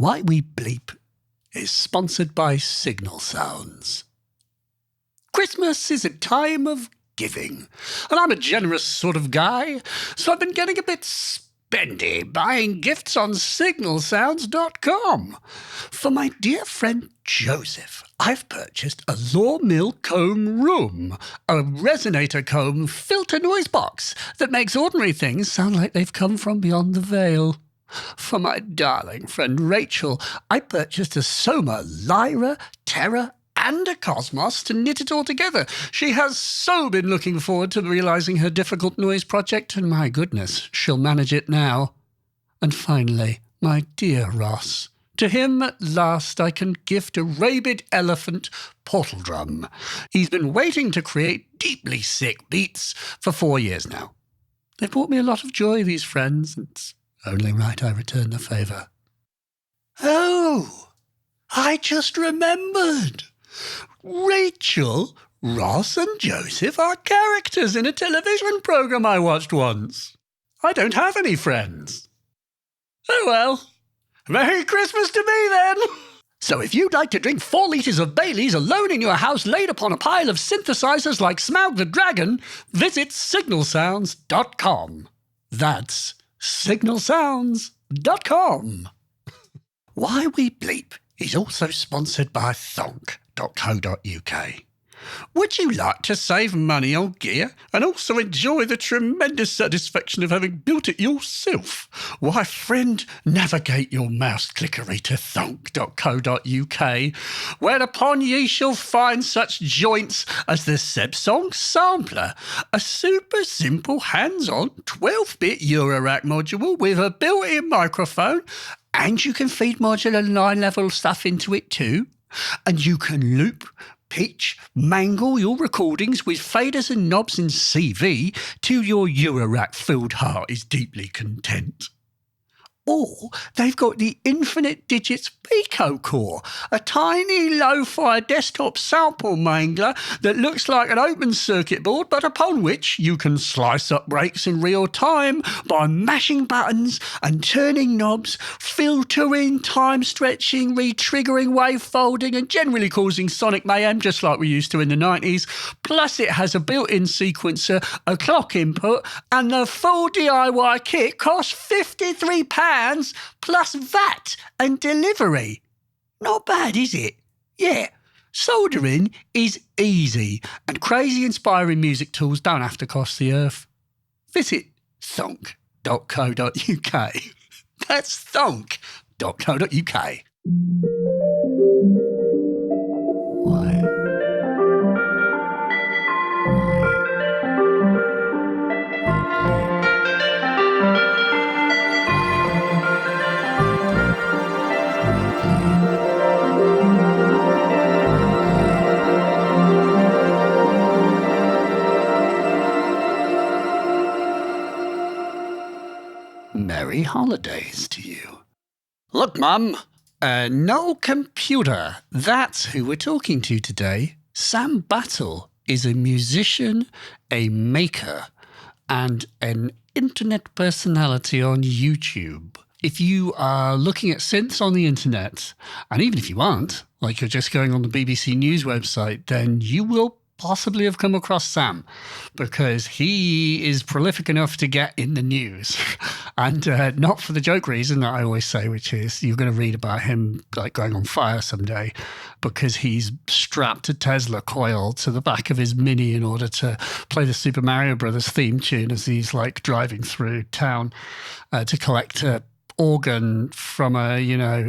Why We Bleep is sponsored by Signal Sounds. Christmas is a time of giving, and I'm a generous sort of guy, so I've been getting a bit spendy buying gifts on signalsounds.com. For my dear friend Joseph, I've purchased a Law Comb Room, a resonator comb filter noise box that makes ordinary things sound like they've come from beyond the veil. For my darling friend Rachel, I purchased a Soma Lyra, Terra, and a Cosmos to knit it all together. She has so been looking forward to realising her difficult noise project, and my goodness, she'll manage it now. And finally, my dear Ross. To him at last I can gift a rabid elephant portal drum. He's been waiting to create deeply sick beats for 4 years now. They've brought me a lot of joy, these friends, and it's only right I return the favour. Oh, I just remembered. Rachel, Ross and Joseph are characters in a television programme I watched once. I don't have any friends. Oh well, Merry Christmas to me then! So if you'd like to drink 4 litres of Baileys alone in your house laid upon a pile of synthesizers like Smaug the Dragon, visit signalsounds.com. That's signalsounds.com. Why We Bleep is also sponsored by thonk.co.uk. Would you like to save money on gear and also enjoy the tremendous satisfaction of having built it yourself? Why, friend, navigate your mouse clickery to thonk.co.uk, whereupon ye shall find such joints as the Sebsong Sampler, a super simple hands-on 12-bit Eurorack module with a built-in microphone, and you can feed modular 9-level stuff into it too, and you can loop, pitch, mangle your recordings with faders and knobs in CV till your Eurorack-filled heart is deeply content. Or they've got the Infinite Digits Pico Core, a tiny lo-fi desktop sample mangler that looks like an open circuit board, but upon which you can slice up breaks in real time by mashing buttons and turning knobs, filtering, time stretching, re-triggering, wave folding, and generally causing sonic mayhem just like we used to in the 90s. Plus it has a built-in sequencer, a clock input, and the full DIY kit costs £53 plus VAT and delivery. Not bad, is it? Yeah, soldering is easy, and crazy inspiring music tools don't have to cost the earth. Visit thonk.co.uk. That's thonk.co.uk. Why? Merry holidays to you. Look, Mum, no computer. That's who we're talking to today. Sam Battle is a musician, a maker, and an internet personality on YouTube. If you are looking at synths on the internet, and even if you aren't, like you're just going on the BBC News website, then you will possibly have come across Sam, because he is prolific enough to get in the news. And not for the joke reason that I always say, which is you're going to read about him like going on fire someday because he's strapped a Tesla coil to the back of his Mini in order to play the Super Mario Brothers theme tune as he's like driving through town to collect a organ from a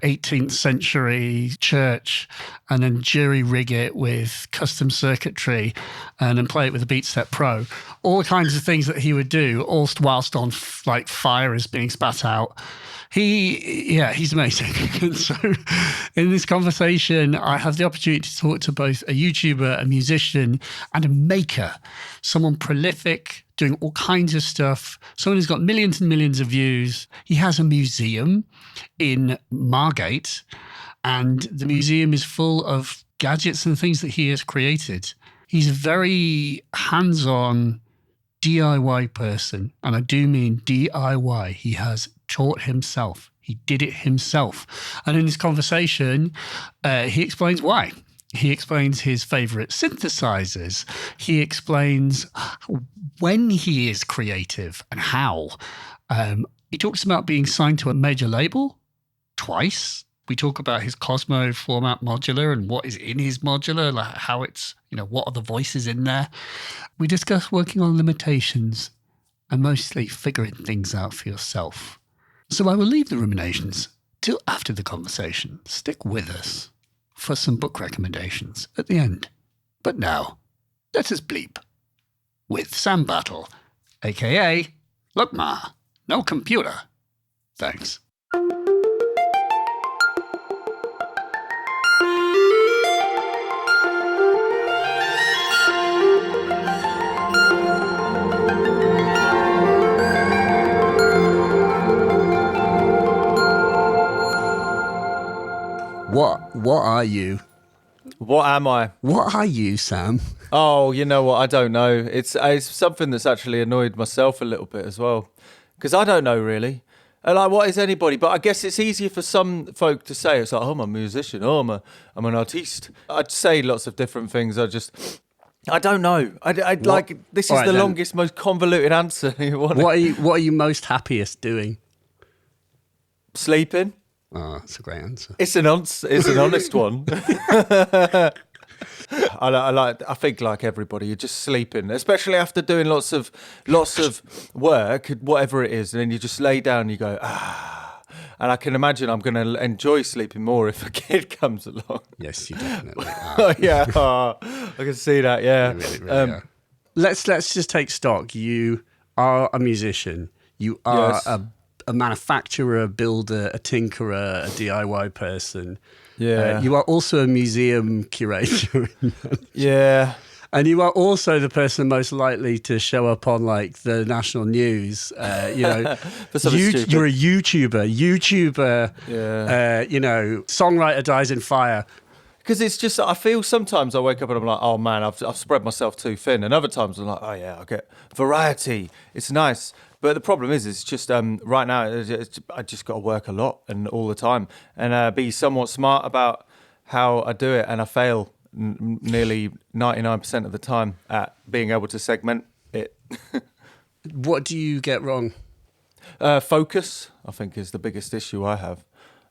18th century church and then jury rig it with custom circuitry and then play it with a BeatStep Pro. All kinds of things that he would do, all whilst on like fire is being spat out. He's amazing. And so in this conversation, I have the opportunity to talk to both a YouTuber, a musician, and a maker, someone prolific, doing all kinds of stuff, someone who's got millions and millions of views. He has a museum in Margate, and the museum is full of gadgets and things that he has created. He's a very hands-on DIY person, and I do mean DIY. He has taught himself He did it himself. And in this conversation, he explains why. He explains his favorite synthesizers. He explains when he is creative and how. He talks about being signed to a major label twice. We talk about his Cosmo format modular and what is in his modular, like how it's, what are the voices in there. We discuss working on limitations and mostly figuring things out for yourself. So I will leave the ruminations till after the conversation. Stick with us for some book recommendations at the end. But now, let us bleep with Sam Battle, a.k.a. Look Ma, no computer. Thanks. What are you? What am I? What are you, Sam? Oh, you know what? I don't know. It's something that's actually annoyed myself a little bit as well, because I don't know really. And like, what is anybody? But I guess it's easier for some folk to say. It's like, oh, I'm a musician. Oh, I'm an artiste. I'd say lots of different things. I don't know. Like, this is the longest, most convoluted answer you want. What are you most happiest doing? Sleeping. Oh, that's a great answer. It's an honest one. I think like everybody, you're just sleeping, especially after doing lots of work, whatever it is, and then you just lay down and you go, ah. And I can imagine I'm going to enjoy sleeping more if a kid comes along. Yes, you definitely are. Oh, yeah, I can see that, yeah. You really are. Let's just take stock. You are a musician. You are a manufacturer, a builder, a tinkerer, a DIY person. Yeah. You are also a museum curator. Yeah. And you are also the person most likely to show up on like the national news. You're a YouTuber. Yeah. Songwriter dies in fire. Because it's just, I feel sometimes I wake up and I'm like, oh man, I've spread myself too thin. And other times I'm like, oh yeah, I get variety. It's nice. But the problem is, it's just right now, I just got to work a lot and all the time and be somewhat smart about how I do it. And I fail nearly 99% of the time at being able to segment it. What do you get wrong? Focus, I think, is the biggest issue I have.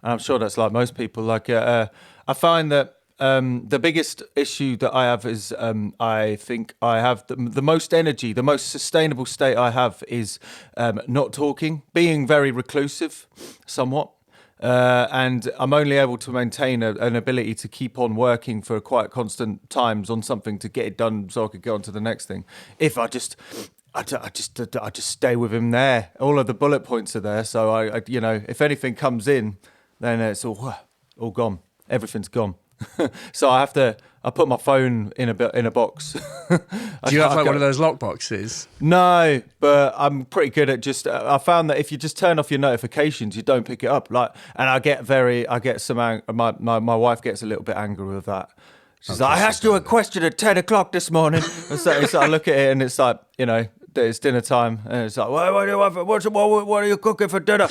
And I'm sure that's like most people. Like I find that the biggest issue that I have is I think I have the most energy, the most sustainable state I have is not talking, being very reclusive somewhat. And I'm only able to maintain an ability to keep on working for quite constant times on something to get it done so I could go on to the next thing. If I just stay with him there. All of the bullet points are there. So I if anything comes in, then it's all gone. Everything's gone. So I put my phone in a box. Do you have like one of those lock boxes? No, but I'm pretty good at just. I found that if you just turn off your notifications, you don't pick it up. And I get some. My wife gets a little bit angry with that. She's like, I asked you a question at 10 o'clock this morning. And so I look at it and it's like, it's dinner time. And it's like, what are you cooking for dinner?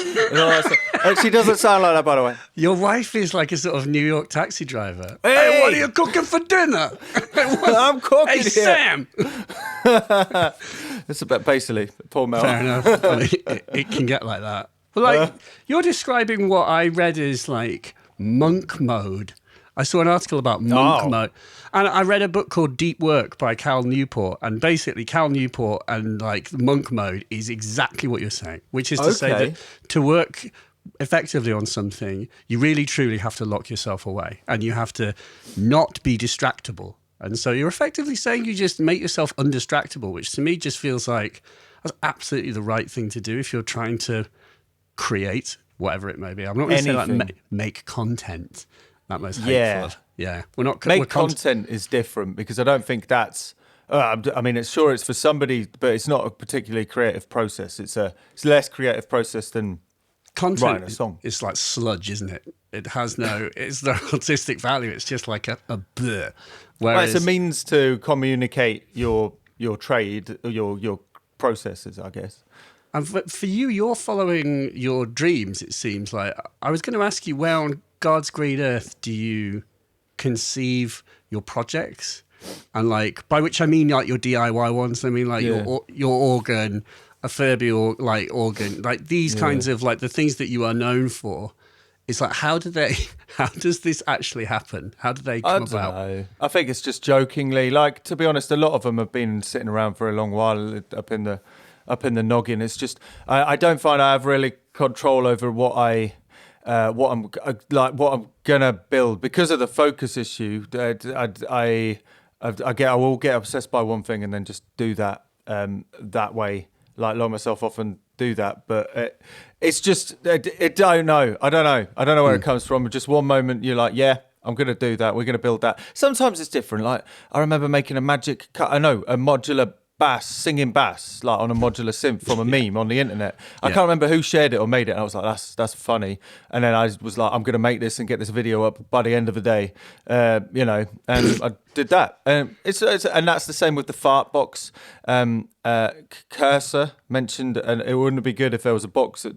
And she doesn't sound like that, by the way. Your wife is like a sort of New York taxi driver. Hey, what are you cooking for dinner? I'm cooking Hey, Sam! It's a bit basically, poor Mel. Fair enough. I mean, it can get like that. But you're describing what I read as like monk mode. I saw an article about monk mode. And I read a book called Deep Work by Cal Newport. And basically Cal Newport and like monk mode is exactly what you're saying, which is to say that to work effectively on something, you really truly have to lock yourself away and you have to not be distractible. And so you're effectively saying you just make yourself undistractable, which to me just feels like that's absolutely the right thing to do if you're trying to create whatever it may be. I'm not going to say like make content. That most hateful. Yeah. Content is different because I don't think that's. I mean, it's for somebody, but it's not a particularly creative process. It's less creative process than writing a song. It's like sludge, isn't it? It has it's no artistic value. It's just like a blur. Whereas it's a means to communicate your trade, your processes, I guess. And for you, you're following your dreams, it seems like. I was going to ask you, where on God's green earth do you conceive your projects? And like, by which I mean like your DIY ones. I mean like your organ, a Furby or like organ, like these kinds of like the things that you are known for. It's like, how does this actually happen? How do they come about? I don't know. I think it's just jokingly. Like, to be honest, a lot of them have been sitting around for a long while up in the noggin. It's just I don't find I have really control over what I'm gonna build because of the focus issue. I will get obsessed by one thing and then just do that that way. Like, lock myself off and do that, but it's just I don't know where it comes from. Just one moment you're like, yeah, I'm gonna do that, we're gonna build that. Sometimes it's different. Like, I remember making a modular singing bass, like on a modular synth from a meme on the internet. I can't remember who shared it or made it, and I was like, that's funny. And then I was like, I'm gonna make this and get this video up by the end of the day, and I did that. And and that's the same with the fart box. Cursor mentioned, and it wouldn't be good if there was a box that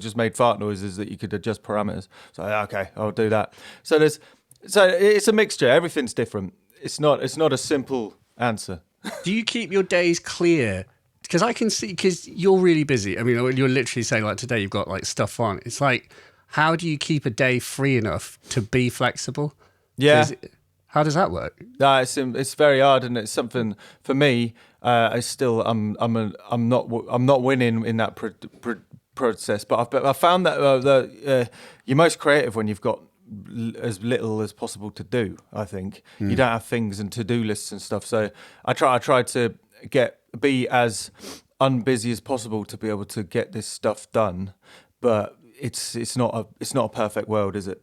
just made fart noises that you could adjust parameters. So okay, I'll do that. So it's a mixture. Everything's different. It's not a simple answer. Do you keep your days clear? Because I can see, because you're really busy. I mean, you're literally saying like today you've got like stuff on. It's like, how do you keep a day free enough to be flexible? Yeah. How does that work? It's very hard, and it's something for me. I'm not winning in that process. But I found that you're most creative when you've got as little as possible to do. I think you don't have things and to-do lists and stuff. So I try to be as unbusy as possible to be able to get this stuff done. But it's not a perfect world, is it?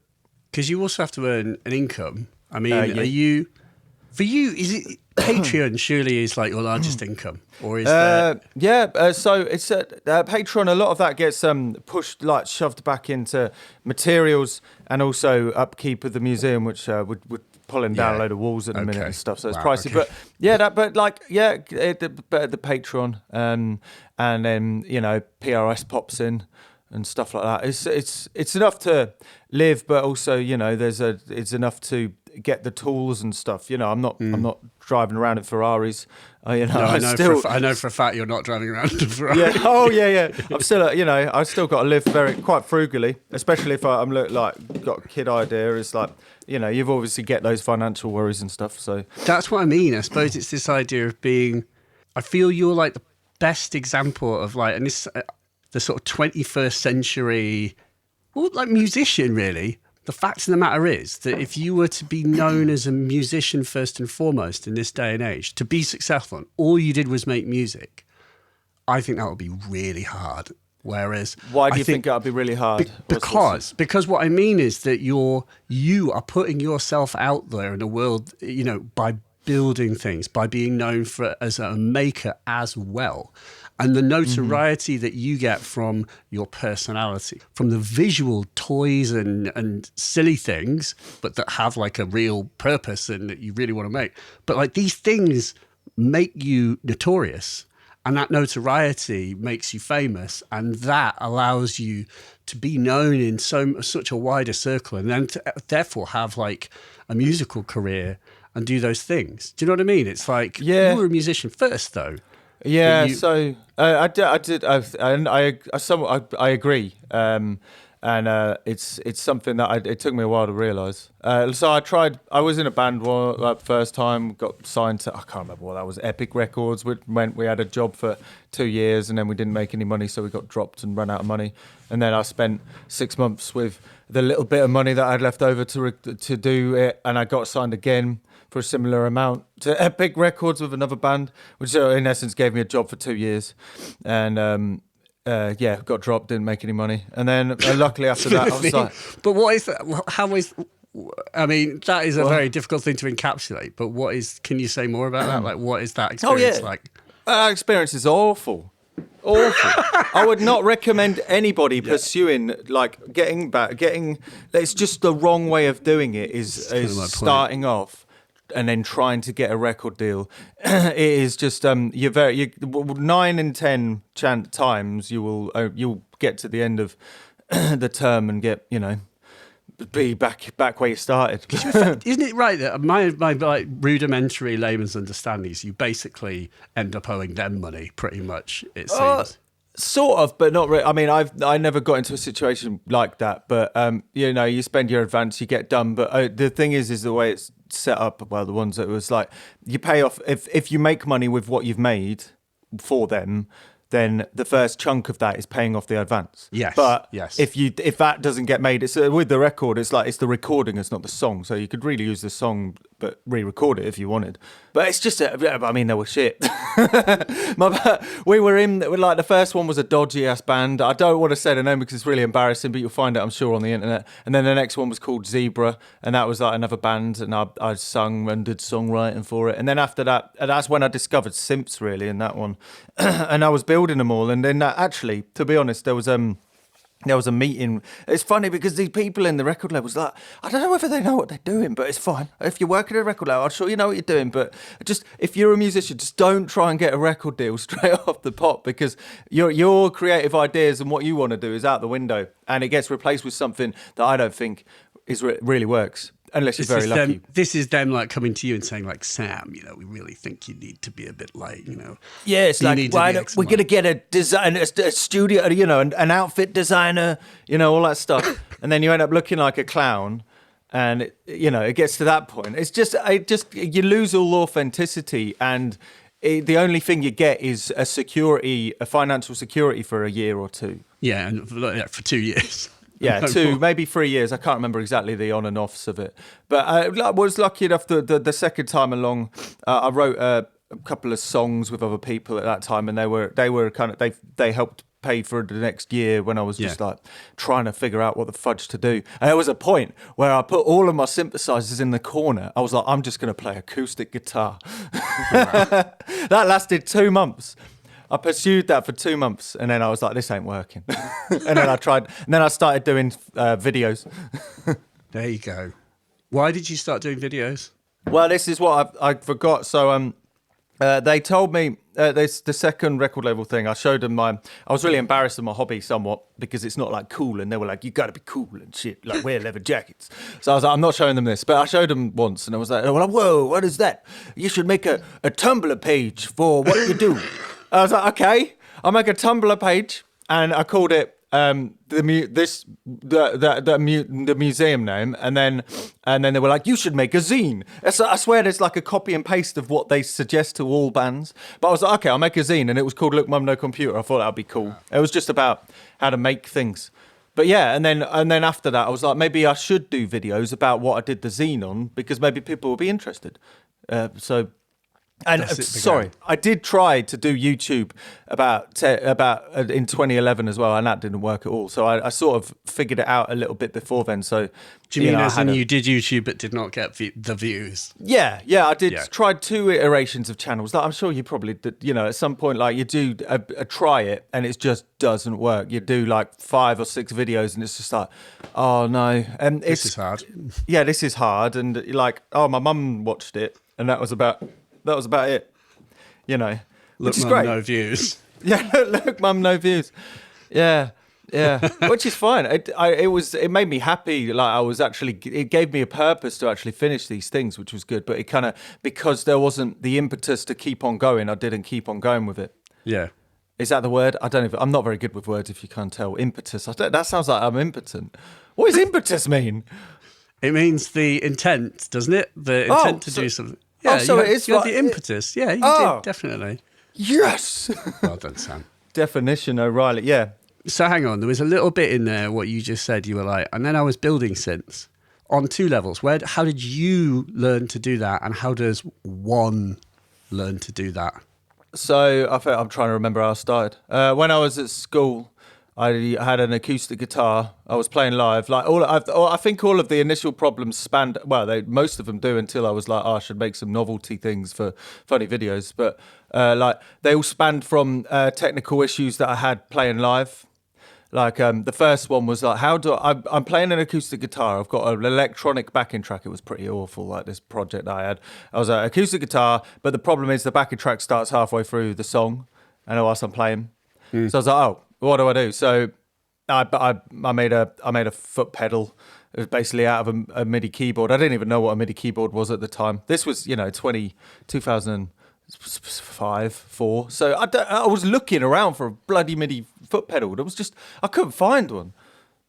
Because you also have to earn an income. I mean, for you, is it Patreon surely is like your largest income, or is that? So it's Patreon. A lot of that gets pushed, like shoved back into materials and also upkeep of the museum, which would pulling down a load of walls at the minute and stuff. So it's pricey, but the Patreon, and then PRS pops in and stuff like that. It's enough to live, but also it's enough to get the tools and stuff. I'm not driving around in Ferraris. I know for a fact you're not driving around in a Ferrari. Yeah. Oh yeah. I'm still I've still got to live quite frugally, especially if I'm got a kid idea. It's like you've obviously get those financial worries and stuff. So that's what I mean. I suppose it's this idea of being. I feel you're like the best example of like, and this the sort of 21st century, musician really. The fact of the matter is that if you were to be known as a musician first and foremost in this day and age, to be successful and all you did was make music, I think that would be really hard. Whereas, why do you think that would be really hard? Because what I mean is that you are putting yourself out there in the world, by building things, by being known as a maker as well. And the notoriety that you get from your personality, from the visual toys and silly things, but that have like a real purpose and that you really want to make. But like these things make you notorious, and that notoriety makes you famous, and that allows you to be known in such a wider circle, and then to therefore have like a musical career and do those things. Do you know what I mean? It's like you were a musician first, though. Yeah, so I agree, and it's something that it took me a while to realise. So I was in a band first time, got signed to, I can't remember what that was, Epic Records, which meant we had a job for 2 years and then we didn't make any money, so we got dropped and ran out of money. And then I spent 6 months with the little bit of money that I'd left over to do it, and I got signed again for a similar amount to Epic Records with another band, which in essence gave me a job for 2 years. And got dropped, didn't make any money. And then luckily after that, I was like... But what is that? How is... I mean, that is a very difficult thing to encapsulate, but can you say more about that? Like, what is that experience like? That experience is awful. Awful. I would not recommend anybody pursuing, getting... It's just the wrong way of doing it is starting off then trying to get a record deal, it is just you're 9 in 10 times you'll get to the end of the term and get be back where you started. Isn't it right that my like rudimentary layman's understanding is you basically end up owing them money pretty much, it seems. Sort of, but not really. I mean, I never got into a situation like that, but you spend your advance, you get done. But the thing is the way it's set up. Well, the ones that was like you pay off if you make money with what you've made for them, then the first chunk of that is paying off the advance. Yes. But yes. if that doesn't get made, it's with the record. It's like it's the recording, it's not the song. So you could really use the song, but re-record it if you wanted. But it's just, I mean, they were shit. We were in, like, the first one was a dodgy ass band. I don't want to say the name because it's really embarrassing, but you'll find it, I'm sure, on the internet. And then the next one was called Zebra, and that was like another band, and I sung and did songwriting for it. And then after that, that's when I discovered synths really in that one, and I was building them all. And then actually, to be honest, there was a meeting. It's funny because these people in the record labels, like, I don't know whether they know what they're doing, but it's fine. If you're working at a record label, I'm sure you know what you're doing. But just if you're a musician, just don't try and get a record deal straight off the pop, because your creative ideas and what you want to do is out the window, and it gets replaced with something that I don't think really works. Unless you're very lucky. This is them like coming to you and saying like, Sam, we really think you need to be a bit like, Yeah, it's like, we're going to get a design, a studio, an outfit designer, all that stuff. And then you end up looking like a clown. And, it gets to that point. It's just, you lose all authenticity. And the only thing you get is a financial security for a year or two. Yeah, and for 2 years. Yeah, maybe 3 years. I can't remember exactly the on and offs of it. But I was lucky enough the second time along, I wrote a couple of songs with other people at that time, and they were kind of they helped pay for the next year when I was just like trying to figure out what the fudge to do. And there was a point where I put all of my synthesizers in the corner. I was like, I'm just going to play acoustic guitar. That lasted 2 months. I pursued that for 2 months, and then I was like, this ain't working. And then I tried, and then I started doing videos. There you go. Why did you start doing videos? Well, this is what I forgot. So they told me, the second record label thing, I showed them I was really embarrassed of my hobby somewhat, because it's not like cool, and they were like, you got to be cool and shit, like wear leather jackets. So I was like, I'm not showing them this, but I showed them once, and I was like, whoa, what is that? You should make a Tumblr page for what you do. I was like, okay, I'll make a Tumblr page, and I called it the museum name, and then they were like, you should make a zine. I swear there's like a copy and paste of what they suggest to all bands. But I was like, okay, I'll make a zine, and it was called Look Mum No Computer. I thought that'd be cool. It was just about how to make things. But yeah, and then after that, I was like, maybe I should do videos about what I did the zine on, because maybe people will be interested. And sorry, I did try to do YouTube about in 2011 as well, and that didn't work at all. So I sort of figured it out a little bit before then. So do you mean as in you did YouTube but did not get the views? Yeah, I did. Yeah. Tried 2 iterations of channels. Like, I'm sure you probably did. At some point, like you do a try it, and it just doesn't work. You do like 5 or 6 videos, and it's just like, oh no, and this is hard. Yeah, this is hard, and like, oh, my mum watched it, and that was about it, which is great. No views. Yeah, look, mum, no views. Yeah, which is fine. It made me happy. Like it gave me a purpose to actually finish these things, which was good. But it kind of, because there wasn't the impetus to keep on going, I didn't keep on going with it. Yeah. Is that the word? I don't know. I'm not very good with words, if you can't tell. Impetus. That sounds like I'm impotent. What does impetus mean? It means the intent, doesn't it? The intent to do something. Yeah, so it is you had the impetus. Yeah, you did, definitely. Yes! Well done, Sam. Definition O'Reilly, yeah. So hang on, there was a little bit in there, what you just said, you were like, and then I was building synths on 2 levels. How did you learn to do that, and how does one learn to do that? So I'm trying to remember how I started. When I was at school, I had an acoustic guitar. I was playing live. Like I think all of the initial problems spanned. Well, most of them do, until I was like, I should make some novelty things for funny videos. But like they all spanned from technical issues that I had playing live. Like the first one was like, I'm playing an acoustic guitar. I've got an electronic backing track. It was pretty awful, like this project I had. I was like, acoustic guitar, but the problem is the backing track starts halfway through the song, and whilst I'm playing, so I was like, oh, what do I do? So I made a foot pedal. It was basically out of a MIDI keyboard. I didn't even know what a MIDI keyboard was at the time. This was 2005, 4. So I was looking around for a bloody MIDI foot pedal. I couldn't find one.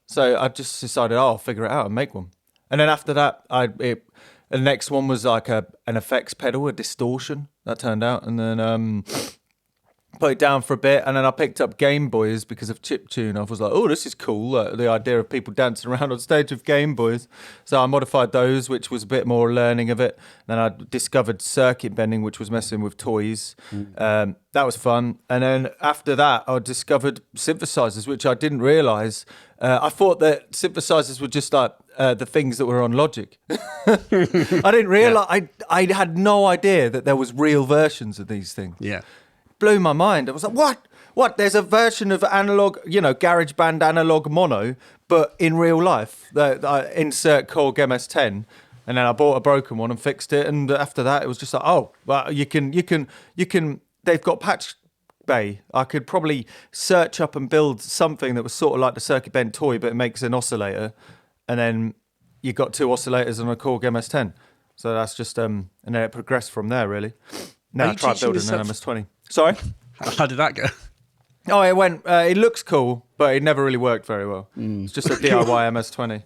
So I just decided, I'll figure it out and make one. And then after that, the next one was like an effects pedal, a distortion that turned out. And then put it down for a bit, and then I picked up Game Boys because of chiptune. I was like, oh, this is cool, the idea of people dancing around on stage with Game Boys. So I modified those, which was a bit more learning of it. Then I discovered circuit bending, which was messing with toys. That was fun. And then after that, I discovered synthesizers, which I didn't realize. I thought that synthesizers were just like the things that were on Logic. I didn't realize, I had no idea that there was real versions of these things. Yeah. Blew my mind. I was like, what? There's a version of analog, GarageBand analog mono, but in real life. I insert Korg MS-10, and then I bought a broken one and fixed it. And after that, it was just like, oh, well, you can. They've got patch bay. I could probably search up and build something that was sort of like the circuit bent toy, but it makes an oscillator, and then you got 2 oscillators on a Korg MS-10. So that's just and then it progressed from there really. Now I tried building an MS-20. Sorry? How did that go? Oh, it went. It looks cool, but it never really worked very well. It's just a DIY MS-20.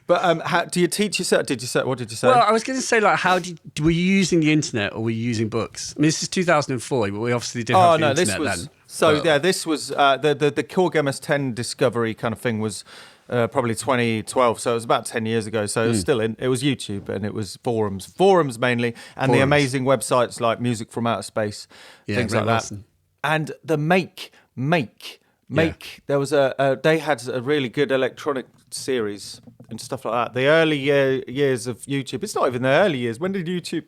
But do you teach yourself? What did you say? Well, I was going to say, like, were you using the internet or were you using books? I mean, this is 2004, but we obviously didn't have the internet then. This was the Korg MS-10 discovery kind of thing was probably 2012, so it was about 10 years ago. So it was still it was YouTube and it was forums mainly, and the amazing websites like Music from Outer Space, things like that. And the make. There was they had a really good electronic series and stuff like that. The early years of YouTube. It's not even the early years. When did YouTube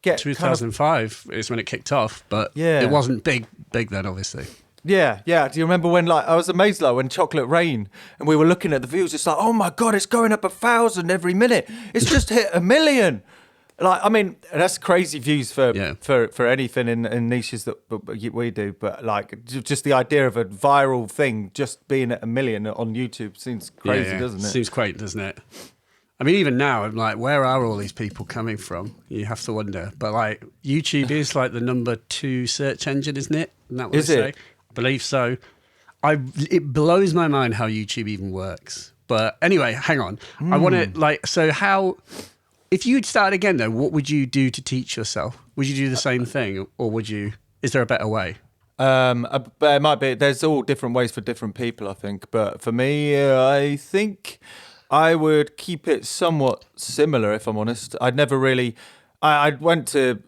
get? 2005 is when it kicked off, but it wasn't big then, obviously. Yeah. Do you remember when, like, I was amazed, like, when Chocolate Rain, and we were looking at the views, it's like, oh my God, it's going up 1,000 every minute. It's just hit 1 million. Like, I mean, that's crazy views for anything in niches that we do. But, like, just the idea of a viral thing just being at 1 million on YouTube seems crazy, doesn't it? Seems quaint, doesn't it? I mean, even now, I'm like, where are all these people coming from? You have to wonder. But, like, YouTube is like the number 2 search engine, isn't it? Isn't that what is they say? It? Believe so. It blows my mind how YouTube even works. But anyway, hang on. I want to if you'd start again though, what would you do to teach yourself? Would you do the same thing, or is there a better way? It might be. There's all different ways for different people, I think. But for me, I think I would keep it somewhat similar, if I'm honest. I'd never really. I went to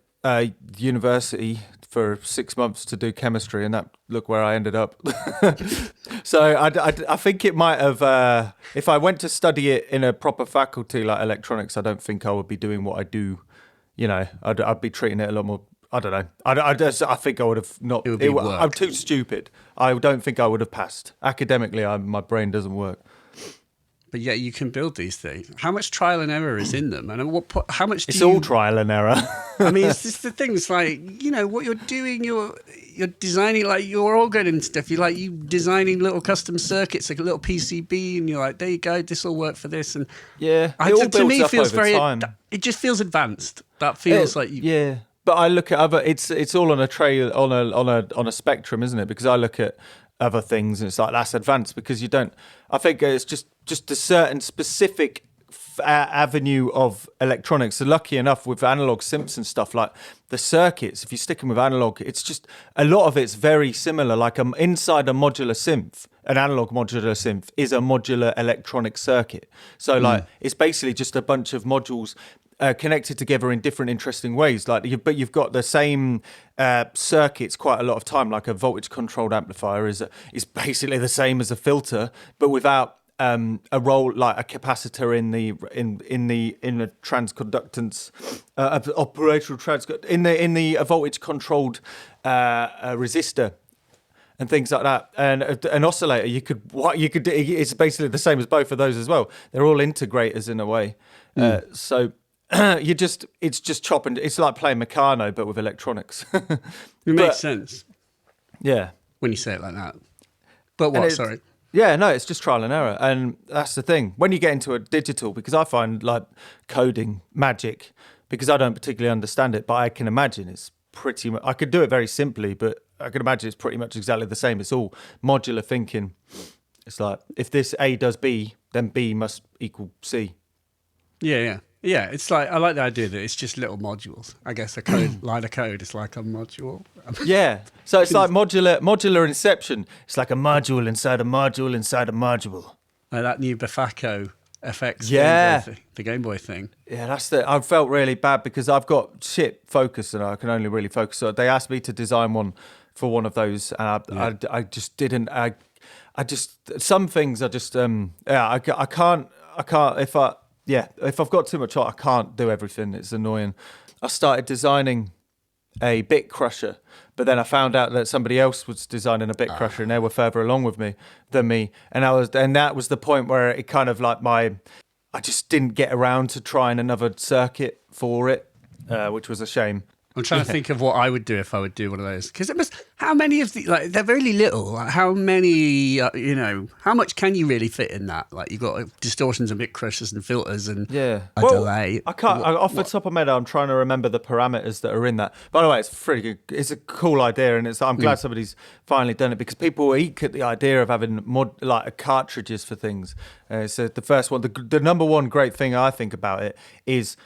university for 6 months to do chemistry, and look where I ended up. So I think it might have, if I went to study it in a proper faculty like electronics, I don't think I would be doing what I do. I'd be treating it a lot more. I don't know. I think I would have not. I'm too stupid. I don't think I would have passed academically. My brain doesn't work. But yet you can build these things. How much trial and error is in them? And how much do It's all trial and error. I mean, it's just the thing. It's like, what you're doing, you're designing, like, you're organ stuff. You're like, you designing little custom circuits, like a little PCB, and you're like, there you go, this will work for this. And yeah, to me, it feels very. It just feels advanced. That feels like you. Yeah. But I look at other. It's all on a tray on a spectrum, isn't it? Because I look at other things and it's like, that's advanced because you don't. I think it's just a certain specific avenue of electronics. So lucky enough with analog synths and stuff, like the circuits, if you stick them with analog, it's just a lot of it's very similar. Like inside a modular synth, an analog modular synth is a modular electronic circuit. So like it's basically just a bunch of modules connected together in different interesting ways. But you've got the same circuits quite a lot of time. Like a voltage controlled amplifier is basically the same as a filter, but without a role like a capacitor in the transconductance, operational transconductance in the voltage controlled resistor. and things like that. And an oscillator, what you could do, it's basically the same as both of those as well. They're all integrators in a way. So it's just chopping. It's like playing Meccano, but with electronics. It makes sense. Yeah. When you say it like that. But what, sorry? Yeah, no, it's just trial and error. And that's the thing. When you get into a digital, because I find like coding magic, because I don't particularly understand it, but I can imagine it's pretty much, I could do it very simply, but I can imagine it's pretty much exactly the same. It's all modular thinking. It's like, if this A does B, then B must equal C. Yeah. It's like, I like the idea that it's just little modules. I guess a code, line of code is like a module. Yeah. So it's like modular inception. It's like a module inside a module inside a module. Like that new Bafako FX the Game Boy thing. Yeah, I felt really bad because I've got shit focus and I can only really focus. So they asked me to design one for one of those, and I just didn't. I just, some things I just I can't if I've got too much art, I can't do everything. It's annoying. I started designing a bit crusher, but then I found out that somebody else was designing a bit crusher and they were further along than me. And that was the point where it kind of like I just didn't get around to trying another circuit for it, which was a shame. I'm trying to think of what I would do if I would do one of those. Because how many of the, like, they're really little. Like, how many, how much can you really fit in that? Like, you've got distortions and bit crushers and filters and a delay. I can't, off the top of my head, I'm trying to remember the parameters that are in that. By the way, it's pretty good. It's a cool idea, and I'm glad somebody's finally done it, because people eke at the idea of having cartridges for things. So the first one, the number one great thing I think about it is,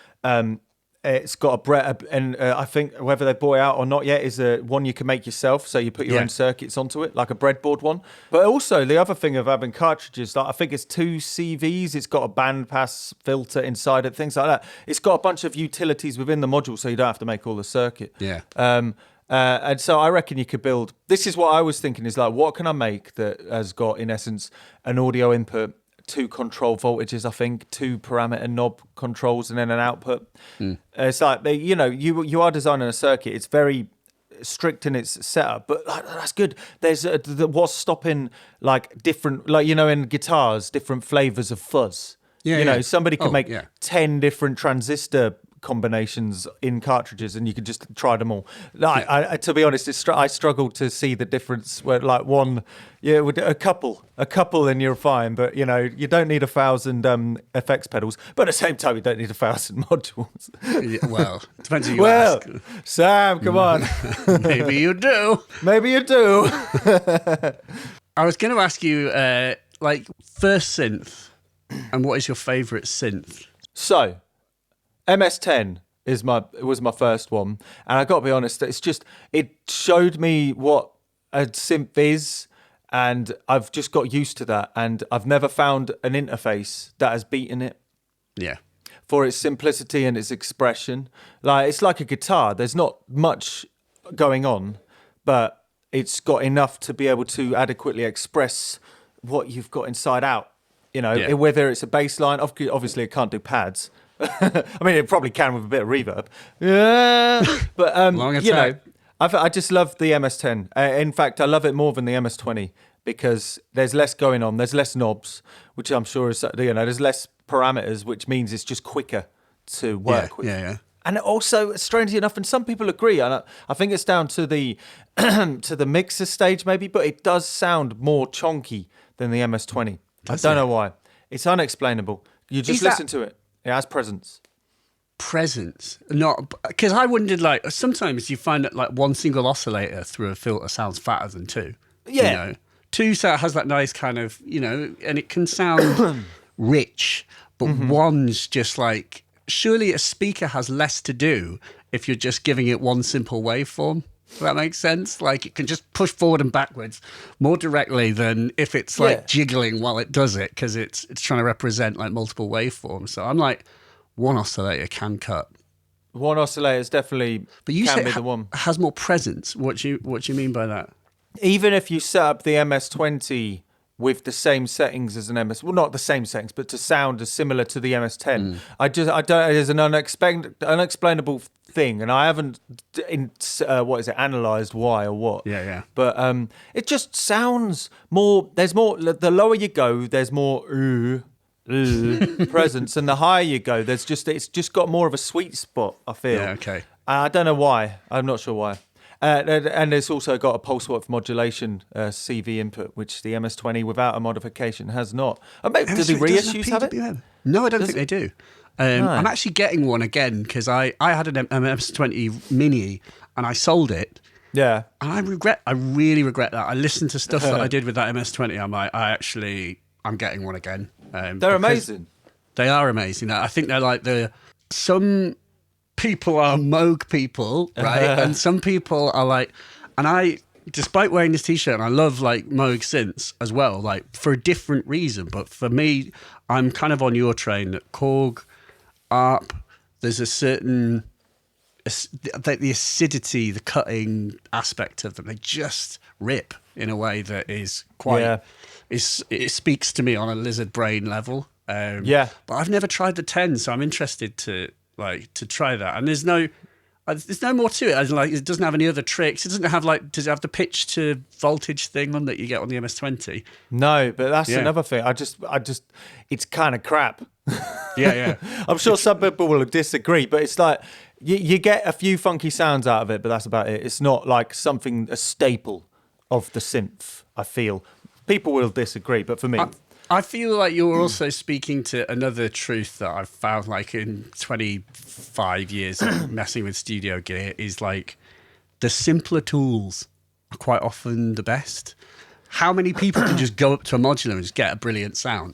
it's got a bread, and I think whether they bought it out or not yet is one you can make yourself. So you put your own circuits onto it, like a breadboard one. But also the other thing of having cartridges, like I think it's 2 CVs. It's got a bandpass filter inside it, things like that. It's got a bunch of utilities within the module, so you don't have to make all the circuit. Yeah. And so I reckon you could build. This is what I was thinking: is like, what can I make that has got, in essence, an audio input, 2 control voltages, I think, 2 parameter knob controls, and then an output. It's like, you are designing a circuit. It's very strict in its setup, but that's good. There's what's stopping like different, like, in guitars, different flavors of fuzz. Somebody could make 10 different transistor combinations in cartridges, and you could just try them all. I to be honest, I struggled to see the difference where, like, one, with a couple and you're fine, but you don't need 1,000 effects pedals, but at the same time you don't need 1,000 modules. Well, depends who you ask. Sam, come on. Maybe you do. I was going to ask you, first synth, and what is your favourite synth? So, MS-10 was my first one, and I got to be honest, it showed me what a synth is, and I've just got used to that, and I've never found an interface that has beaten it. Yeah. For its simplicity and its expression. Like, it's like a guitar. There's not much going on, but it's got enough to be able to adequately express what you've got inside out. Whether it's a bass line, obviously it can't do pads. I mean, it probably can with a bit of reverb. Yeah, but I just love the MS-10. In fact, I love it more than the MS-20 because there's less going on. There's less knobs, which I'm sure is, there's less parameters, which means it's just quicker to work with. Yeah. And also, strangely enough, and some people agree, and I think it's down to the to the mixer stage maybe, but it does sound more chonky than the MS-20. I don't know why. It's unexplainable. You just listen to it. It has presence. Not because I wondered, like, sometimes you find that like one single oscillator through a filter sounds fatter than 2. Yeah. 2 has that nice kind of, and it can sound rich, but one's just like, surely a speaker has less to do if you're just giving it one simple waveform. Does that make sense? Like, it can just push forward and backwards more directly than if it's like jiggling while it does it, because it's trying to represent like multiple waveforms. So I'm like, one oscillator can cut. One oscillator is definitely, but you can say be the one. Has more presence. What do you mean by that? Even if you set up the MS-20 with the same settings as an MS. Well, not the same settings, but to sound as similar to the MS-10. I don't. There's an unexplainable thing, and I haven't analysed why or what. Yeah. But it just sounds more. There's more. The lower you go, there's more presence, and the higher you go, it's just got more of a sweet spot. I feel. Yeah. Okay. I don't know why. I'm not sure why. And it's also got a pulse width modulation CV input, which the MS-20 without a modification has not. Do the reissues have it? No, I don't think they do. No. I'm actually getting one again because I had an MS-20 Mini and I sold it. Yeah. And I really regret that. I listened to stuff that I did with that MS-20. I'm like, I'm getting one again. They're amazing. They are amazing. I think they're like some people are Moog people, right? And some people are like, and I, despite wearing this t-shirt, and I love like Moog synths as well, like for a different reason. But for me, I'm kind of on your train that Korg, ARP, there's a certain, the acidity, the cutting aspect of them, they just rip in a way that is quite, it speaks to me on a lizard brain level. But I've never tried the 10, so I'm interested to try that. And there's no more to it. Like, it doesn't have any other tricks. It doesn't have does it have the pitch to voltage thing on that you get on the MS-20? No, but that's another thing. I just, it's kind of crap. Yeah. I'm sure some people will disagree, but it's like you get a few funky sounds out of it, but that's about it. It's not like a staple of the synth. I feel people will disagree, but for me. I feel like you're also speaking to another truth that I've found, like in 25 years of messing with studio gear, is like the simpler tools are quite often the best. How many people can just go up to a modular and just get a brilliant sound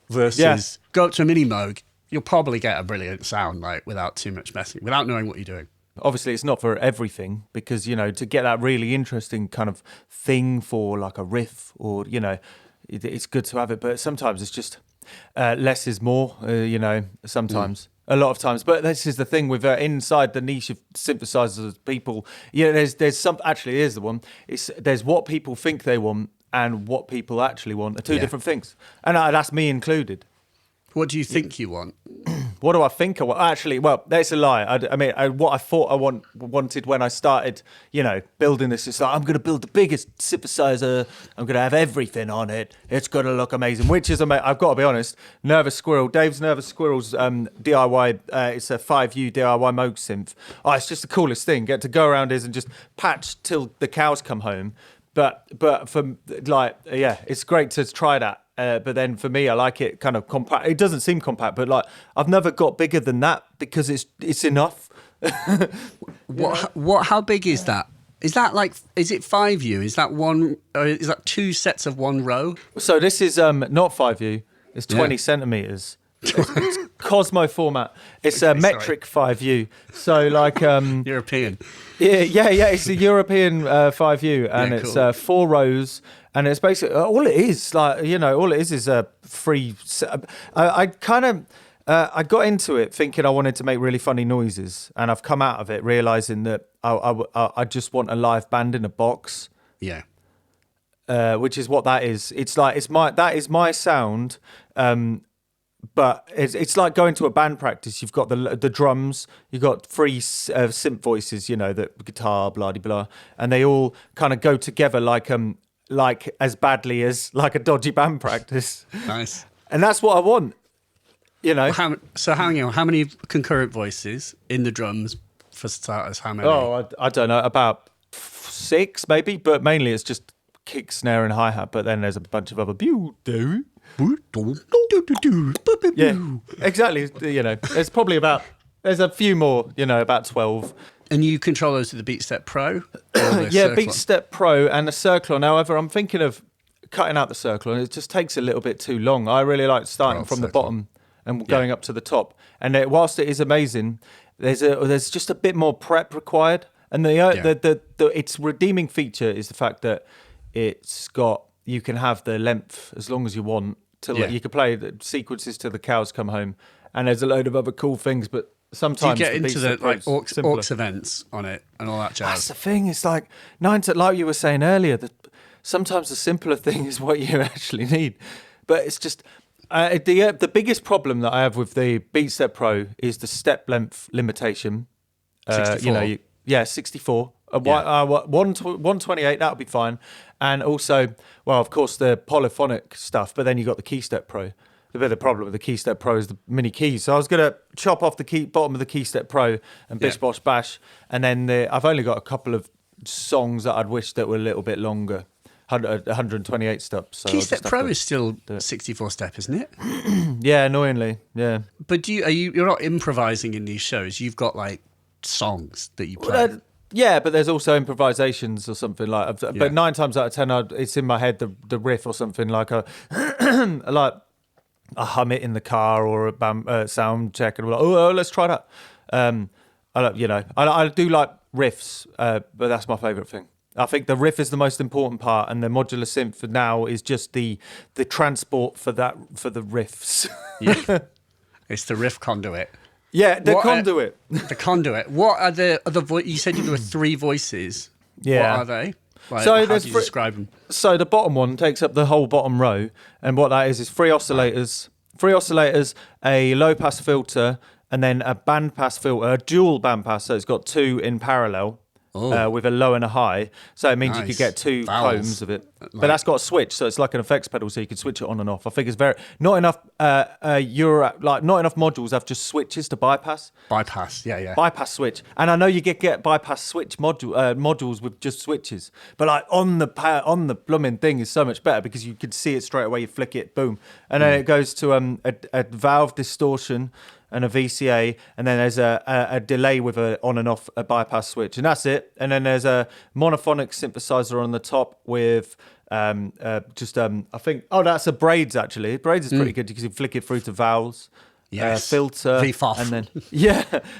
versus go up to a mini Moog, you'll probably get a brilliant sound like without too much messing, without knowing what you're doing. Obviously, it's not for everything because, to get that really interesting kind of thing for like a riff or, it's good to have it, but sometimes it's just less is more, sometimes. A lot of times. But this is the thing with inside the niche of synthesizers, people, there's some, actually, here's the one. There's what people think they want and what people actually want are two different things. And that's me included. What do you think you want? What do I think I want? Actually, well, that's a lie. What I thought I wanted when I started, building this, is like, I'm going to build the biggest synthesizer. I'm going to have everything on it. It's going to look amazing, which is amazing. I've got to be honest, Nervous Squirrel, Dave's Nervous Squirrel's DIY, it's a 5U DIY Moog synth. Oh, it's just the coolest thing. Get to go around this and just patch till the cows come home. But for it's great to try that. But then for me, I like it kind of compact. It doesn't seem compact, but like I've never got bigger than that because it's enough. How big is that? Is that is it 5U? Is that one? Or is that two sets of one row? So this is not 5U. It's 20 centimeters. It's Cosmo format. It's a metric 5U. So like European. Yeah. It's a European 5U, and it's 4 rows, and it's basically all it is. All it is a free. I got into it thinking I wanted to make really funny noises, and I've come out of it realizing that I just want a live band in a box. Yeah. Which is what that is. That is my sound. But it's like going to a band practice. You've got the drums, you've got 3 synth voices, the guitar, blah, blah, and they all kind of go together like as badly as like a dodgy band practice. Nice. And that's what I want, How many concurrent voices in the drums for starters? How many? Oh, I don't know, about 6 maybe, but mainly it's just kick, snare, and hi-hat. But then there's a bunch of other yeah, exactly. There's probably there's a few more, about 12. And you control those with the BeatStep Pro? Yeah, BeatStep Pro and the Circlone. However, I'm thinking of cutting out the Circlone. It just takes a little bit too long. I really like starting from the bottom and going up to the top. And whilst it is amazing, there's just a bit more prep required. And its redeeming feature is the fact that you can have the length as long as you want. You can play the sequences till the cows come home, and there's a load of other cool things. But sometimes you get into the aux events on it and all that jazz. That's the thing. It's like like you were saying earlier. sometimes the simpler thing is what you actually need. But it's just the biggest problem that I have with the BeatStep Pro is the step length limitation. 64. 64. 128, that'll be fine. And also, well, of course, the polyphonic stuff, but then you got the KeyStep Pro. The bit of the problem with the KeyStep Pro is the mini keys. So I was going to chop off the bottom of the KeyStep Pro and bish bosh bash. And then I've only got a couple of songs that I'd wish that were a little bit longer. 128 steps. So KeyStep Pro is still 64 step, isn't it? Yeah, annoyingly, yeah. But you're not improvising in these shows. You've got like songs that you play. Yeah, but there's also improvisations or something like. But 9 times out of 10, it's in my head the riff or something like a like I hum it in the car or a sound check and we're like, oh, let's try that. I do like riffs, but that's my favourite thing. I think the riff is the most important part, and the modular synth for now is just the transport for the riffs. Yeah. It's the riff conduit. Yeah, the conduit. The conduit. What are the other you said there were 3 voices. Yeah. What are they? Like, So how there's do you describe them? So the bottom one takes up the whole bottom row, and what that is 3 oscillators, a low pass filter, and then a bandpass filter, a dual bandpass. So it's got 2 in parallel. With a low and a high, so it means you could get 2 tones of it. But that's got a switch, so it's like an effects pedal, so you can switch it on and off. I think it's not enough. Not enough modules have just switches to bypass. Bypass, yeah. Bypass switch, and I know you get bypass switch modules with just switches, but like on the blooming thing is so much better because you can see it straight away. You flick it, boom, and then it goes to a valve distortion and a VCA, and then there's a delay with a on and off a bypass switch, and that's it. And then there's a monophonic synthesizer on the top with I think that's a Braids actually. Braids is pretty good because you flick it through to vowels. Yes. Filter, V-foff. and then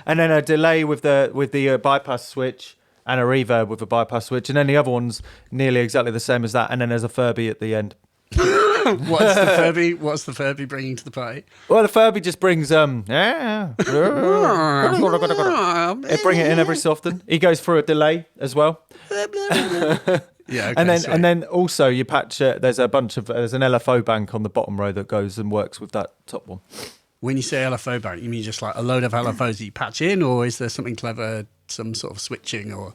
and then a delay with the bypass switch and a reverb with a bypass switch, and then the other one's nearly exactly the same as that, and then there's a Furby at the end. What's the Furby bringing to the party? Well, the Furby just brings it bring it in every so often. He goes through a delay as well. Yeah, okay, and then also you patch there's an LFO bank on the bottom row that goes and works with that top one. When you say LFO bank, you mean just like a load of LFOs that you patch in, or is there something clever, some sort of switching or?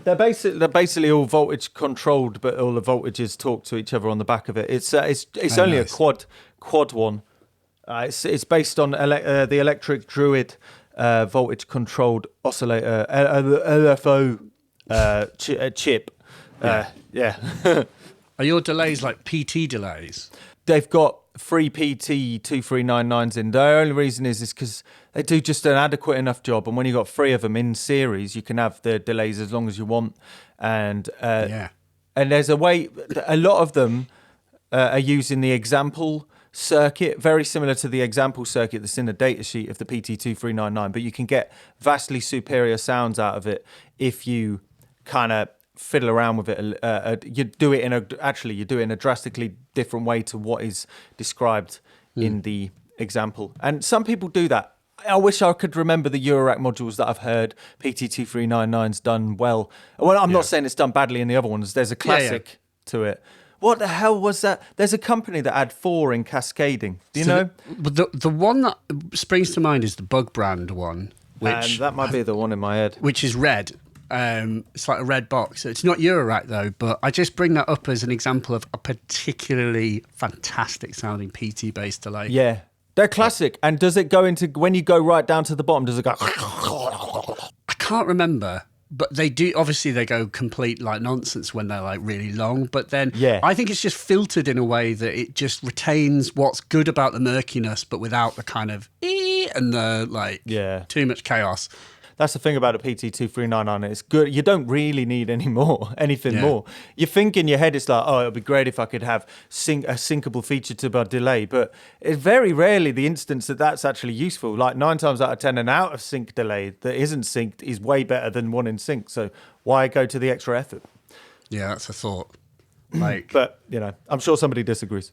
They're basically all voltage controlled, but all the voltages talk to each other on the back of it. It's only nice. A quad one. It's based on the Electric Druid voltage controlled oscillator LFO chip. Yeah. Are your delays like PT delays? They've got 3 PT 2399s in. The only reason is because they do just an adequate enough job, and when you've got 3 of them in series, you can have the delays as long as you want. And and there's a way. A lot of them are using the example circuit, very similar to the example circuit that's in the datasheet of the PT2399, but you can get vastly superior sounds out of it if you kind of fiddle around with it. You do it in a drastically different way to what is described in the example. And some people do that. I wish I could remember the Eurorack modules that I've heard PT2399's done well. Well, I'm not saying it's done badly in the other ones. There's a classic to it. What the hell was that? There's a company that had 4 in cascading. Do you know? The one that springs to mind is the Bug brand one. And that might be the one in my head. Which is red. It's like a red box. It's not Eurorack though, but I just bring that up as an example of a particularly fantastic sounding PT based delay. Yeah, they're classic. And does it go into, when you go right down to the bottom, does it go? I can't remember, but they do. Obviously, they go complete like nonsense when they're like really long. But then, I think it's just filtered in a way that it just retains what's good about the murkiness, but without the kind of and the too much chaos. That's the thing about a PT2399. It's good. You don't really need anything more. You think in your head, it's like, oh, it'd be great if I could have a syncable feature to my delay. But it's very rarely the instance that that's actually useful. Like 9 times out of 10, an out of sync delay that isn't synced is way better than one in sync. So why go to the extra effort? Yeah, that's a thought. But, I'm sure somebody disagrees.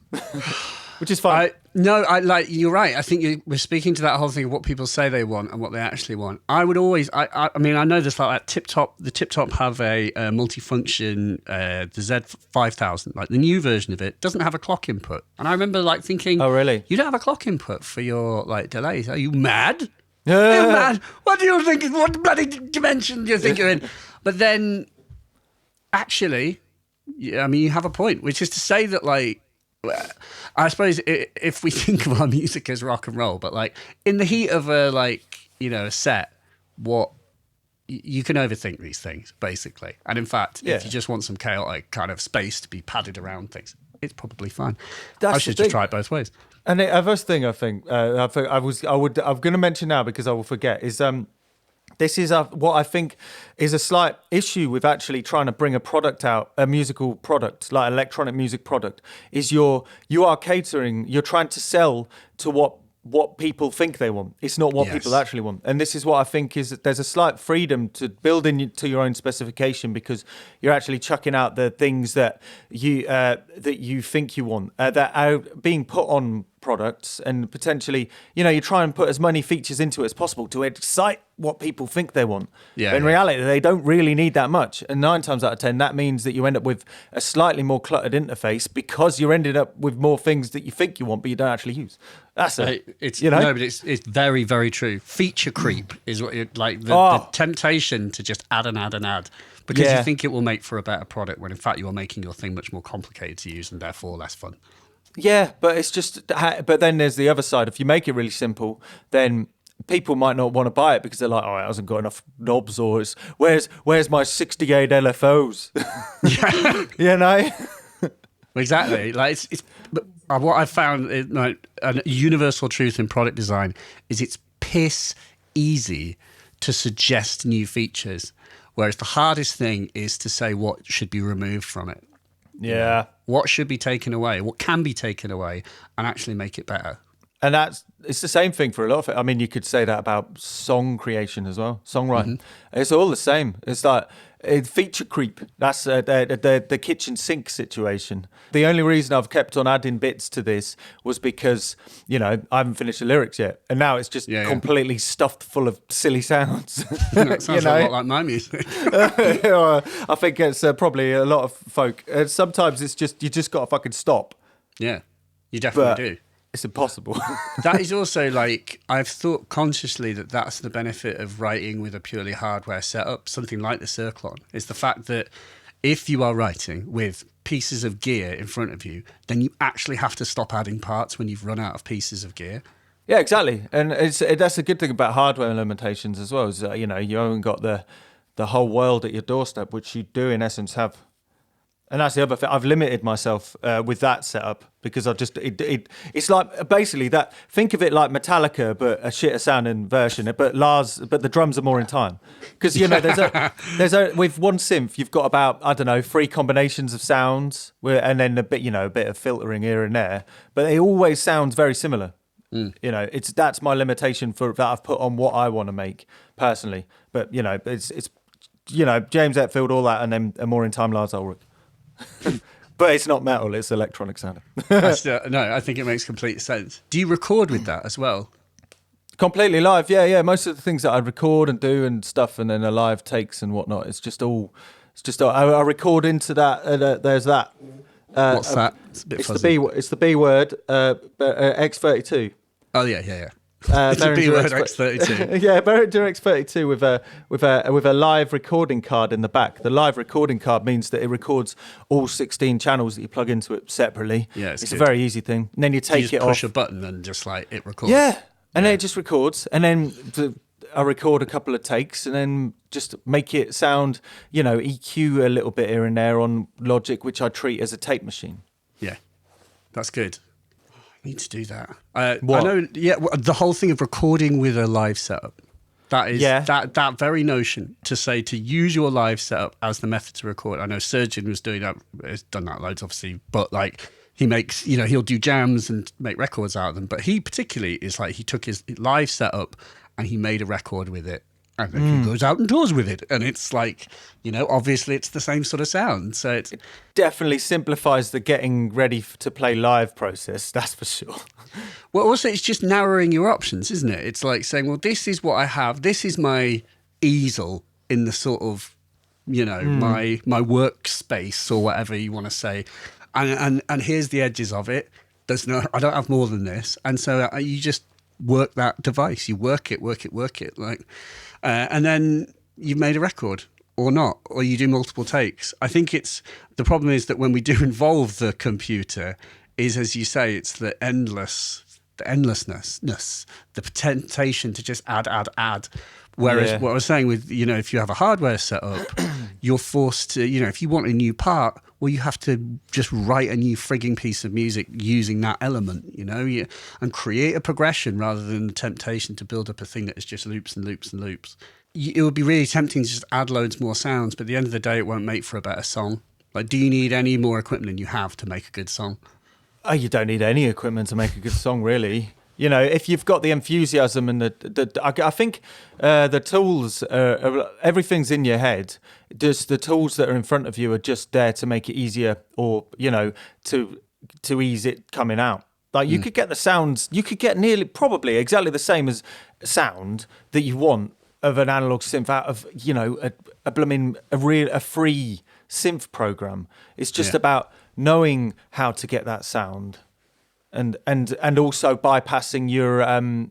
which is fine. You're right. I think we're speaking to that whole thing of what people say they want and what they actually want. I would always, I mean, I know there's like that the Tip Top have a multifunction, the Z5000, like the new version of it doesn't have a clock input. And I remember like thinking, oh, really? You don't have a clock input for your like delays. Are you mad? Are you mad? What do you think? What bloody dimension do you think you're in? But then actually, I mean, you have a point, which is to say that like, I suppose if we think of our music as rock and roll, but like in the heat of a set, what you can overthink these things basically. And in fact, if you just want some chaotic kind of space to be padded around things, it's probably fine. I should just try it both ways. And the other thing I think I'm going to mention now because I will forget is this is what I think is a slight issue with actually trying to bring a product out, a musical product, like electronic music product, is you are catering, you're trying to sell to what people think they want. It's not what people actually want. And this is what I think is that there's a slight freedom to build into your own specification because you're actually chucking out the things that you think you want, that are being put on products, and potentially, you try and put as many features into it as possible to excite what people think they want. But in reality, they don't really need that much. And 9 times out of 10, that means that you end up with a slightly more cluttered interface because you're ended up with more things that you think you want, but you don't actually use. That's it. No, but it's very, very true. Feature creep is what you're like, the temptation to just add and add and add. Because you think it will make for a better product when in fact you are making your thing much more complicated to use and therefore less fun. Yeah, but it's just. But then there's the other side. If you make it really simple, then people might not want to buy it because they're like, "Oh, it hasn't got enough knobs," or it's, "Where's my 68 LFOs?" Exactly. Like it's what I found is like a universal truth in product design is it's piss easy to suggest new features, whereas the hardest thing is to say what should be removed from it. Yeah. What should be taken away, what can be taken away, and actually make it better. And it's the same thing for a lot of it. I mean, you could say that about song creation as well, songwriting. Mm-hmm. It's all the same. It's like feature creep. That's the kitchen sink situation. The only reason I've kept on adding bits to this was because, I haven't finished the lyrics yet. And now it's just completely stuffed full of silly sounds. That sounds a lot like my music. I think it's probably a lot of folk. Sometimes it's just, you just got to fucking stop. Yeah, you definitely do. It's impossible. That is also like, I've thought consciously that's the benefit of writing with a purely hardware setup, something like the Circlon, is the fact that if you are writing with pieces of gear in front of you, then you actually have to stop adding parts when you've run out of pieces of gear. Yeah, exactly. And that's a good thing about hardware limitations as well, is that, you haven't got the whole world at your doorstep, which you do in essence have. And that's the other thing. I've limited myself with that setup because it's like basically that. Think of it like Metallica, but a shitter sounding version. But the drums are more in time because with one synth you've got about 3 combinations of sounds, and then a bit of filtering here and there. But it always sounds very similar. That's my limitation that I've put on what I want to make personally. But it's James Hetfield, all that, and then a more in time Lars Ulrich. But it's not metal, it's electronic sounding. No, I think it makes complete sense. Do you record with that as well? Completely live, yeah. Most of the things that I record and do and stuff, and then a live takes and whatnot, I record into that. There's that. What's that? It's a bit fuzzy. It's the B word, X32. Oh yeah. It's a B word X32. Yeah, Behringer X32 with a live recording card in the back. The live recording card means that it records all 16 channels that you plug into it separately. Yeah, it's a very easy thing. And then you take it off. Push a button and just like it records. Yeah, and then it just records. And then I record a couple of takes and then just make it sound, EQ a little bit here and there on Logic, which I treat as a tape machine. Yeah, that's good. Need to do that. I know. Yeah, the whole thing of recording with a live setup. That is that very notion to use your live setup as the method to record. I know Surgeon was doing that. Has done that loads, obviously, but like he makes, he'll do jams and make records out of them. But he particularly is like he took his live setup and he made a record with it. And then he goes out and tours with it. And it's like, obviously it's the same sort of sound. So it definitely simplifies the getting ready to play live process, that's for sure. Well, also it's just narrowing your options, isn't it? It's like saying, well, this is what I have. This is my easel in the sort of, my workspace or whatever you want to say. And here's the edges of it. I don't have more than this. And so you just work that device. You work it. And then you've made a record or not, or you do multiple takes. I think the problem is that when we do involve the computer is, as you say, it's the endlessness, the temptation to just add. Whereas what I was saying with, if you have a hardware setup, you're forced to, if you want a new part, well, you have to just write a new frigging piece of music using that element, and create a progression rather than the temptation to build up a thing that is just loops and loops and loops. It would be really tempting to just add loads more sounds, but at the end of the day, it won't make for a better song. Like, do you need any more equipment than you have to make a good song? Oh, you don't need any equipment to make a good song, really. If you've got the enthusiasm and I think the tools, everything's in your head. Just the tools that are in front of you are just there to make it easier, or to ease it coming out. Like you could get the sounds, you could get nearly probably exactly the same as sound that you want of an analog synth out of a free synth program. It's just about knowing how to get that sound. And also bypassing your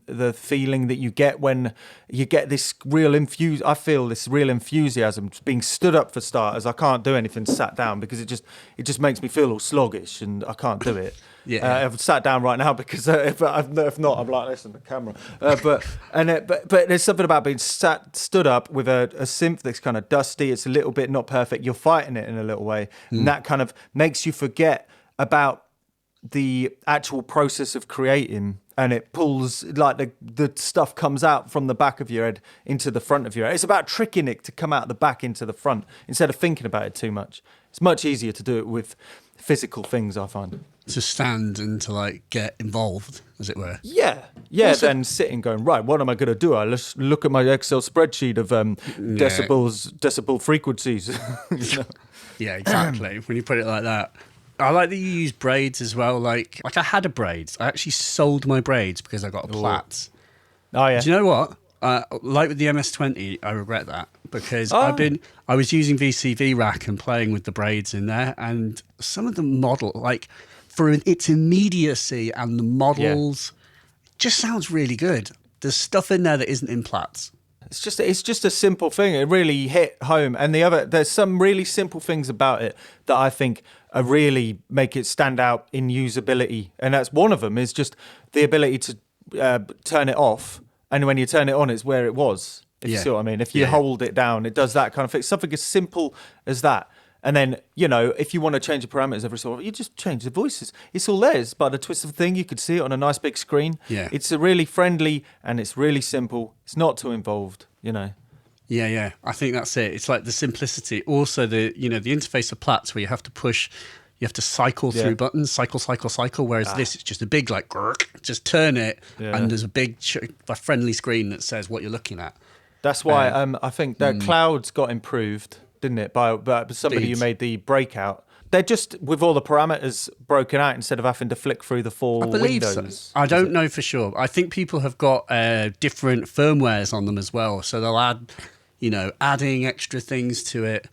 the feeling that you get when you get this I feel this real enthusiasm being stood up for starters. I can't do anything sat down because it just makes me feel all sluggish and I can't do it. I've sat down right now because if not, I'm like this on the camera. But there's something about being stood up with a synth that's kind of dusty. It's a little bit not perfect. You're fighting it in a little way, and that kind of makes you forget about the actual process of creating, and it pulls like the stuff comes out from the back of your head into the front of your head. It's about tricking it to come out the back into the front instead of thinking about it too much. It's much easier to do it with physical things, I find. To stand and to like get involved, as it were. Yeah. Also, then sitting going, right, what am I going to do? Let's look at my Excel spreadsheet of decibel frequencies. Yeah, exactly. When you put it like that. I like that you use braids as well. Like I had a braids. I actually sold my braids because I got a Plaits. Oh yeah. Do you know what? Like with the MS-20, I regret that because I was using VCV rack and playing with the braids in there, and some of the model, like for its immediacy and the models, just sounds really good. There's stuff in there that isn't in Plaits. It's just a simple thing. It really hit home. And there's some really simple things about it that I think really make it stand out in usability. And that's one of them is just the ability to turn it off. And when you turn it on, it's where it was. If you see what I mean. If you hold it down, it does that kind of thing. Something as simple as that. And then, if you want to change the parameters every so often, you just change the voices. It's all there. It's by the twist of the thing. You could see it on a nice big screen. Yeah. It's a really friendly and it's really simple. It's not too involved, Yeah. I think that's it. It's like the simplicity. Also, the interface of Plaits where you have to push, you have to cycle through buttons, cycle. Whereas this, it's just a big just turn it, and there's a big a friendly screen that says what you're looking at. That's why I think the clouds got improved, didn't it? By somebody who made the breakout. They're just with all the parameters broken out instead of having to flick through the four windows. So. I don't know for sure. I think people have got different firmwares on them as well. So they'll add, adding extra things to it.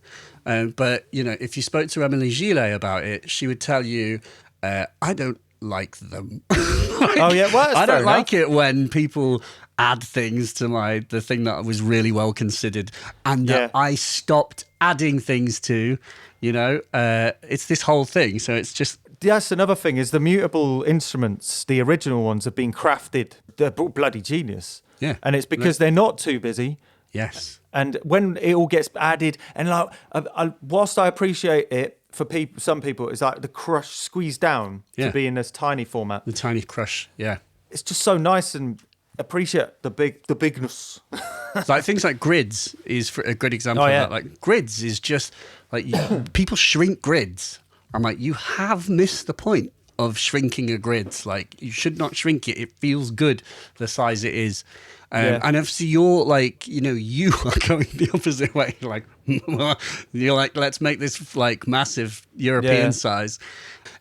But, if you spoke to Emily Gillet about it, she would tell you, I don't like them. Well, I don't like it when people add things to the thing that was really well considered and that I stopped adding things to, it's this whole thing. So it's just... That's another thing is the mutable instruments, the original ones have been crafted. They're bloody genius. Yeah. And it's because they're not too busy. Yes. And when it all gets added, and whilst I appreciate it for some people, it's like the crush squeezed down to be in this tiny format. The tiny crush, yeah. It's just so nice and appreciate the bigness. Like things like grids is a good example of that. Like grids is just like people shrink grids. I'm like, you have missed the point of shrinking a grid. Like, you should not shrink it. It feels good the size it is. And obviously you're like, you are going the opposite way. Like, you're like, let's make this like massive European size.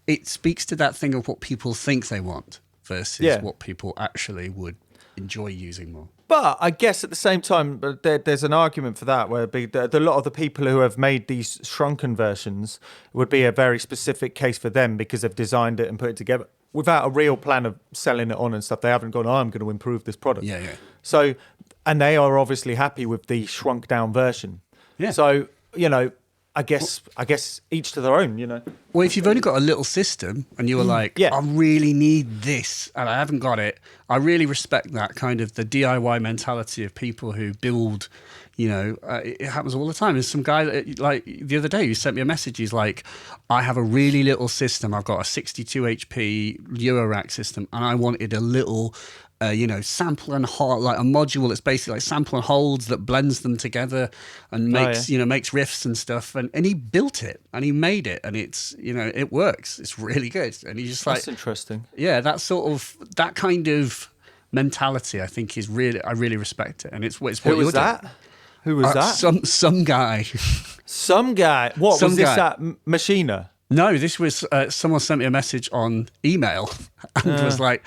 It speaks to that thing of what people think they want versus what people actually would enjoy using more. But I guess at the same time, there's an argument for that, where a lot of the people who have made these shrunken versions would be a very specific case for them because they've designed it and put it together without a real plan of selling it on and stuff. They haven't gone, I'm going to improve this product. Yeah. So, and they are obviously happy with the shrunk down version. Yeah. So, I guess each to their own, Well, if you've only got a little system and you were like, I really need this and I haven't got it, I really respect that kind of the DIY mentality of people who build, it happens all the time. There's some guy, like the other day, who sent me a message. He's like, I have a really little system. I've got a 62 HP Eurorack system and I wanted a little... sample and hold, like a module that's basically like sample and holds that blends them together and makes riffs and stuff. And he built it and he made it and it's, it works. It's really good. And he's just like, that's interesting. Yeah, that kind of mentality, I think I really respect it. And it's what Who was that? Doing. Who was that? Some guy. Some guy. What some was this? Guy. At Machina? No, this was someone sent me a message on email and was like,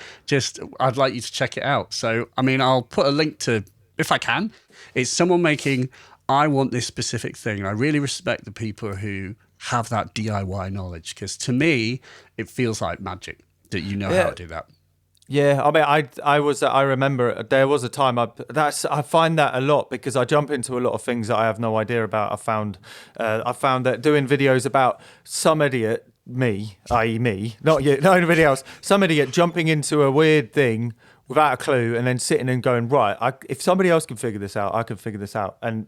I'd like you to check it out. So, I mean, I'll put a link to, if I can. It's someone making, I want this specific thing. And I really respect the people who have that DIY knowledge because to me, it feels like magic that you know how to do that. Yeah, I mean, I remember there was a time I find that a lot because I jump into a lot of things that I have no idea about. I found that doing videos about some idiot, me, i.e. me, not you, not anybody else, some idiot jumping into a weird thing without a clue and then sitting and going, right, if somebody else can figure this out, I can figure this out. And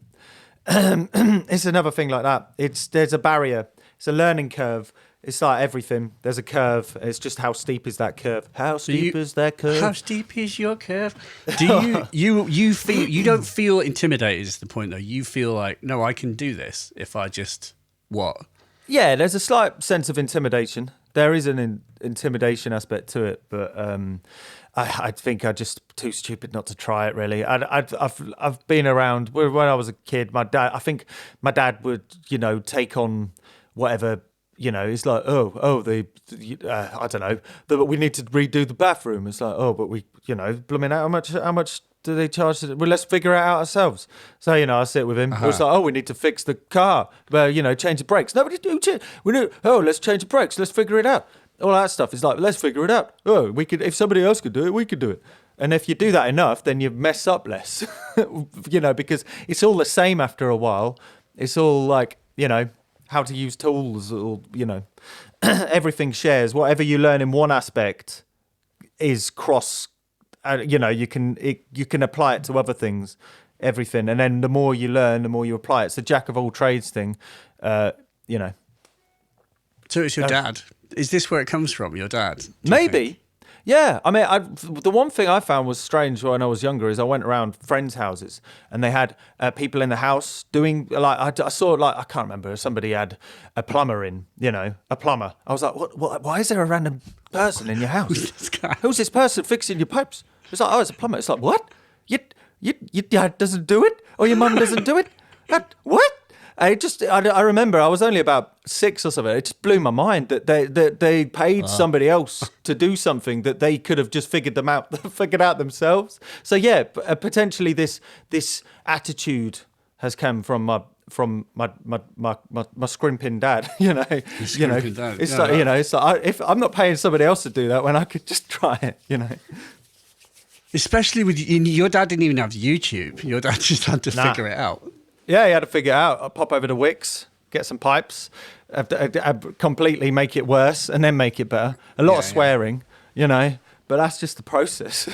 it's another thing like that. There's a barrier. It's a learning curve. It's like everything. There's a curve. It's just how steep is that curve? How steep is that curve? How steep is your curve? Do you feel you don't feel intimidated? Is the point though? You feel like no, I can do this if I just what? Yeah, there's a slight sense of intimidation. There is an intimidation aspect to it, but I think I'm just too stupid not to try it. Really, I've been around when I was a kid. My dad would take on whatever. It's like, I don't know, we need to redo the bathroom. It's like, but we, blooming out, how much do they charge? Well, let's figure it out ourselves. So, I sit with him. It's like, we need to fix the car. Well, change the brakes. Nobody do. Let's change the brakes. Let's figure it out. All that stuff is like, let's figure it out. We could, if somebody else could do it, we could do it. And if you do that enough, then you mess up less, because it's all the same after a while. It's all like, how to use tools, or everything shares. Whatever you learn in one aspect is cross. You can apply it to other things, everything, and then the more you learn, the more you apply it. It's a jack of all trades thing, So it's your dad. Is this where it comes from? Your dad? Maybe. Yeah, I mean, the one thing I found was strange when I was younger is I went around friends' houses and they had people in the house doing like I saw I can't remember, somebody had a plumber in, a plumber. I was like, what? Why is there a random person in your house? Who's this guy? Who's this person fixing your pipes? It's like, it's a plumber. It's like, what? Your dad doesn't do it, or your mum doesn't do it? What? I remember I was only about 6 or something. It just blew my mind that they paid somebody else to do something that they could have just figured out themselves. So yeah, potentially this attitude has come from my scrimping dad. Scrimping dad. It's like it's like if I'm not paying somebody else to do that when I could just try it. Especially with your dad didn't even have YouTube. Your dad just had to figure it out. Yeah, he had to figure it out. I'll pop over to Wix, get some pipes, completely make it worse and then make it better. A lot of swearing, but that's just the process.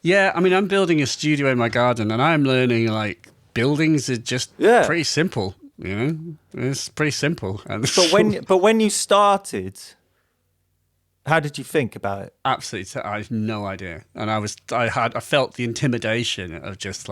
Yeah, I mean, I'm building a studio in my garden and I'm learning buildings are just pretty simple, It's pretty simple. But when you started, how did you think about it? Absolutely, I have no idea. And I felt the intimidation of just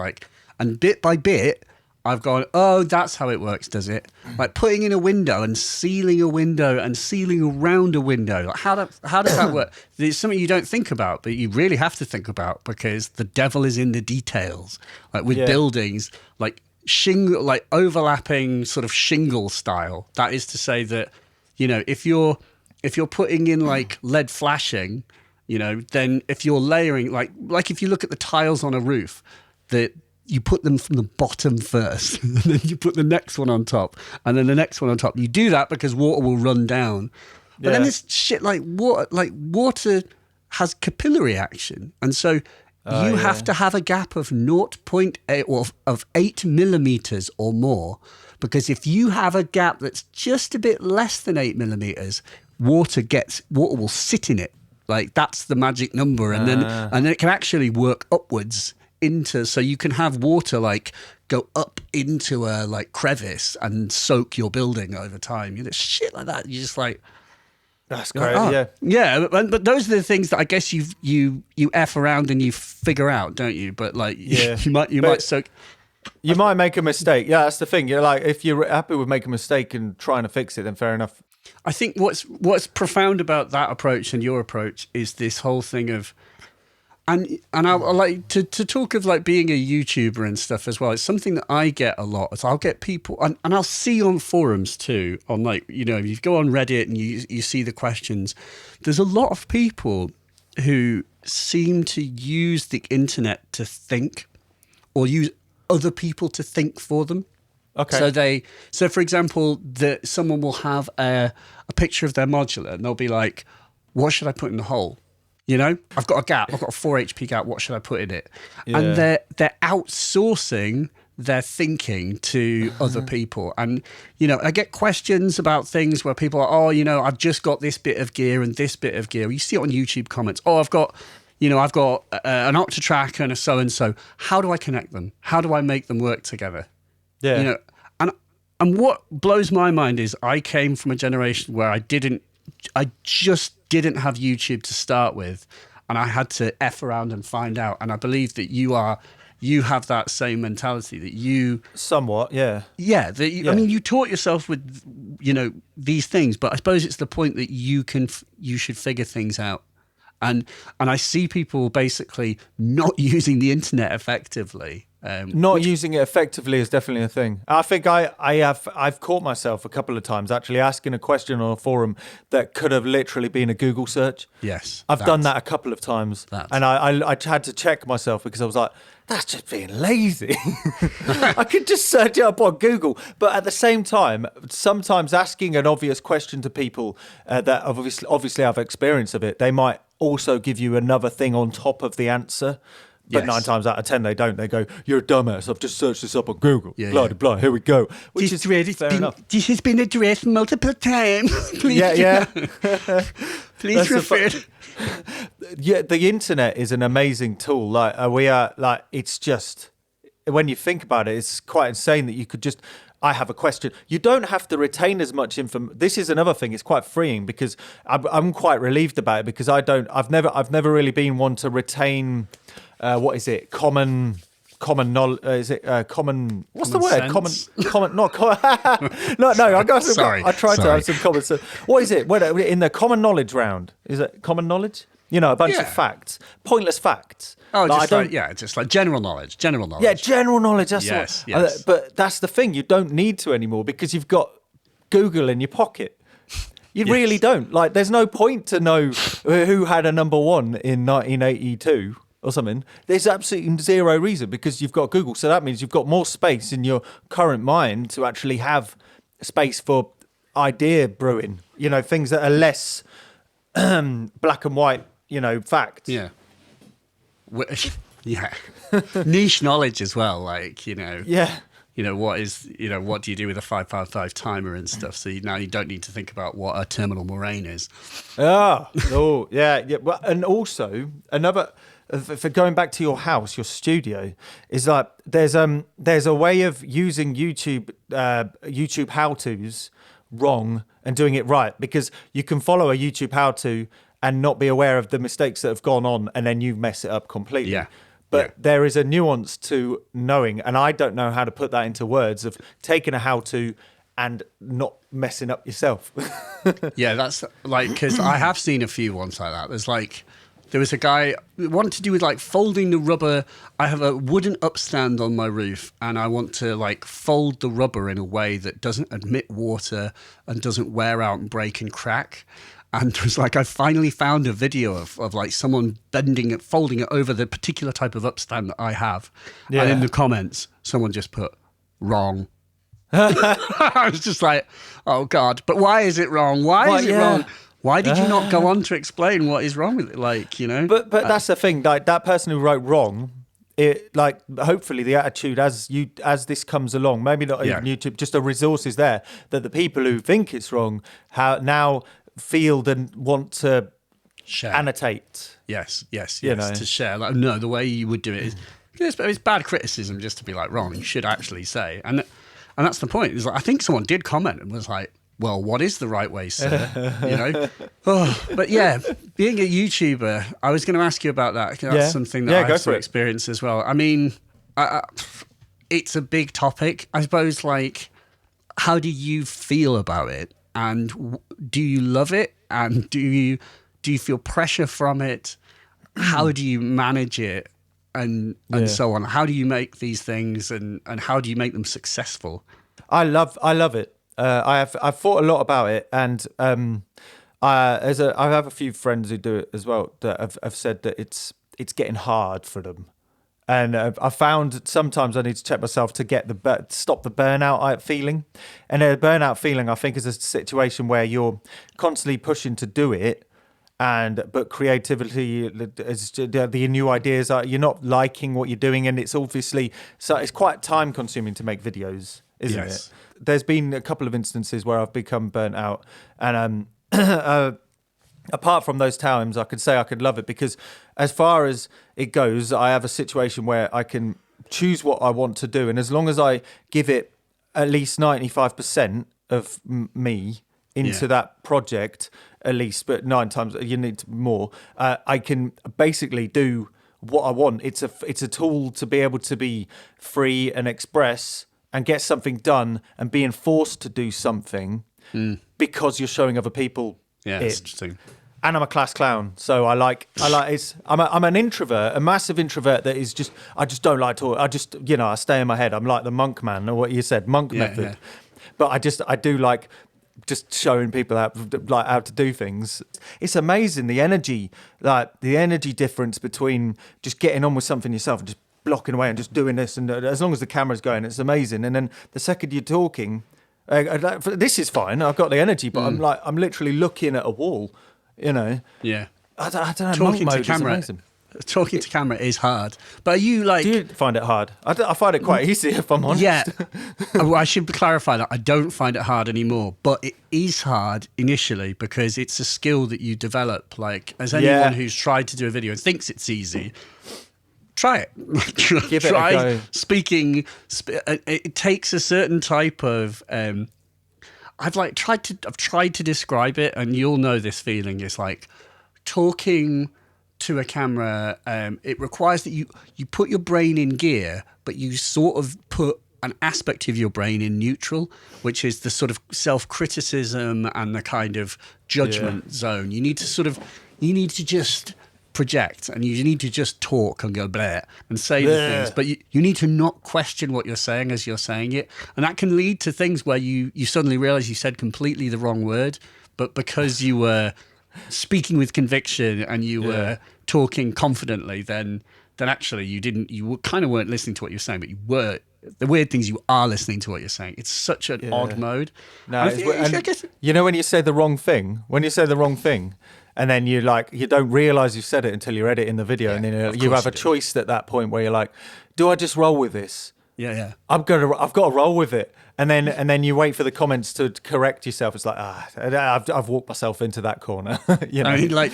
and bit by bit, I've gone, oh, that's how it works, does it? Like putting in a window and sealing around a window. Like how does that work? It's something you don't think about, but you really have to think about because the devil is in the details. Like with buildings, like shingle, like overlapping sort of shingle style. That is to say that, you know, if you're putting in like lead flashing, you know, then if you're layering, like if you look at the tiles on a roof, that you put them from the bottom first, and then you put the next one on top, and then the next one on top. You do that because water will run down. But then there's shit like water has capillary action, and so you have to have a gap of 0.8 or of 8 millimeters or more, because if you have a gap that's just a bit less than 8 millimeters, water will sit in it. Like that's the magic number, and then it can actually work upwards into, so you can have water like go up into a like crevice and soak your building over time. You know, shit like that. You just like, that's crazy. But those are the things that I guess you F around and you figure out, don't you? But like, you might soak. You might make a mistake. Yeah, that's the thing. You're like, if you're happy with making a mistake and trying to fix it, then fair enough. I think what's profound about that approach and your approach is this whole thing of, and I like to talk of like being a YouTuber and stuff as well. It's something that I get a lot. Is I'll get people, and I'll see on forums too, on like, you know, you go on Reddit and you see the questions. There's a lot of people who seem to use the internet to think, or use other people to think for them. Okay. So for example, someone will have a picture of their modular and they'll be like, what should I put in the hole? You know, I've got a gap. I've got a 4 HP gap. What should I put in it? Yeah. And they're outsourcing their thinking to other people. And, you know, I get questions about things where people are, oh, you know, I've just got this bit of gear and this bit of gear. You see it on YouTube comments. Oh, I've got an Octatrack and a so-and-so. How do I connect them? How do I make them work together? Yeah. You know, and what blows my mind is I came from a generation where I just didn't have YouTube to start with, and I had to F around and find out. And I believe that you have that same mentality that you somewhat, yeah. I mean, you taught yourself with, you know, these things, but I suppose it's the point that you should figure things out. And I see people basically not using the internet effectively. Using it effectively is definitely a thing. I think I've caught myself a couple of times actually asking a question on a forum that could have literally been a Google search. Yes, I've done that a couple of times, and I had to check myself because I was like, that's just being lazy. I could just search it up on Google. But at the same time, sometimes asking an obvious question to people that obviously have experience of it, they might also give you another thing on top of the answer. But 9 times out of 10, they don't. They go, you're a dumbass. I've just searched this up on Google. Blah, here we go. Which is fair enough. This has been addressed multiple times. Please Please refer. Yeah, the internet is an amazing tool. Like it's just, when you think about it, it's quite insane that you could just, I have a question. You don't have to retain as much information. This is another thing. It's quite freeing because I'm quite relieved about it because I've never really been one to retain. What is it? Common knowledge? Is it common? What's the word? Sense? Common. Not common. No. I got. Sorry. I tried to have some common sense. What is it? In the common knowledge round, is it common knowledge? You know, a bunch of facts, pointless facts. Oh, just like general knowledge. Yeah, general knowledge. That's yes. But that's the thing. You don't need to anymore because you've got Google in your pocket. You really don't. Like, there's no point to know who had a number one in 1982. Or something. There's absolutely zero reason because you've got Google. So that means you've got more space in your current mind to actually have space for idea brewing, you know, things that are less black and white, you know, facts. Yeah. Yeah. Niche knowledge as well. Like, you know. Yeah. You know, what do you do with a 555 timer and stuff? So now you don't need to think about what a terminal moraine is. Oh, yeah. Well, and also another, for going back to your house, your studio, is like there's a way of using YouTube how-tos wrong and doing it right, because you can follow a YouTube how-to and not be aware of the mistakes that have gone on, and then you mess it up completely. Yeah. But there is a nuance to knowing, and I don't know how to put that into words, of taking a how-to and not messing up yourself. Yeah, that's like, because I have seen a few ones like that. There was a guy who wanted to do with like folding the rubber. I have a wooden upstand on my roof, and I want to like fold the rubber in a way that doesn't admit water and doesn't wear out and break and crack. And it was like, I finally found a video of like someone bending it, folding it over the particular type of upstand that I have. Yeah. And in the comments, someone just put, wrong. I was just like, oh God, but why is it wrong? Why is it wrong? Why did you not go on to explain what is wrong with it? Like, you know? But that's the thing, like that person who wrote wrong, it like hopefully the attitude as this comes along, maybe not even YouTube, just the resources there that the people who think it's wrong now feel and want to share. Annotate. Yes, you know? To share. Like, no, the way you would do it is, it's bad criticism just to be like wrong. You should actually say. And that's the point. Is like, I think someone did comment and was like, well, what is the right way, sir? You know? But yeah, being a YouTuber, I was going to ask you about that. That's something that I have to experience as well. I mean, it's a big topic. I suppose, like, how do you feel about it? And do you love it? And do you feel pressure from it? How do you manage it? And so on. How do you make these things and how do you make them successful? I love it. I've thought a lot about it, and I have a few friends who do it as well that have said that it's getting hard for them, and I found sometimes I need to check myself to stop the burnout feeling, and a burnout feeling I think is a situation where you're constantly pushing to do it. But creativity is the new ideas you're not liking what you're doing, and it's obviously so it's quite time consuming to make videos, isn't it? There's been a couple of instances where I've become burnt out, and apart from those times, I could say I could love it because as far as it goes, I have a situation where I can choose what I want to do, and as long as I give it at least 95% of me into that project, at least, but 9 times you need more. I can basically do what I want. It's a tool to be able to be free and express and get something done, and being forced to do something because you're showing other people. Yeah, that's interesting. And I'm a class clown, so I'm an introvert, a massive introvert that is just I just don't like to. I just I stay in my head. I'm like the monk man, or what you said, monk method. Yeah. But I do like just showing people how to do things. It's amazing the energy difference between just getting on with something yourself and just blocking away and just doing this, and as long as the camera's going, it's amazing. And then the second you're talking, this is fine. I've got the energy, but I'm literally looking at a wall. Yeah. I don't know. Talking to camera. Is amazing. Talking to camera is hard, but are you like? Do you find it hard? I find it quite easy, if I'm honest. Yeah, well, I should clarify that I don't find it hard anymore, but it is hard initially because it's a skill that you develop. Like, as anyone who's tried to do a video and thinks it's easy, try it. Give it a go. Speaking, it takes a certain type of. I've tried to describe it, and you'll know this feeling. It's like talking to a camera. It requires that you put your brain in gear, but you sort of put an aspect of your brain in neutral, which is the sort of self-criticism and the kind of judgment zone. You need to just project, and you need to just talk and go bleh and say the things, but you need to not question what you're saying as you're saying it, and that can lead to things where you suddenly realize you said completely the wrong word, but because you were speaking with conviction and you were talking confidently, then actually you kind of weren't listening to what you're saying, but you were. The weird things, you are listening to what you're saying. It's such an odd mode. No, I guess, when you say the wrong thing, and then you don't realise you said it until you're editing the video, and then you have a choice at that point where you're like, do I just roll with this? Yeah. I've got to roll with it, and then you wait for the comments to correct yourself. It's like I've walked myself into that corner. I mean,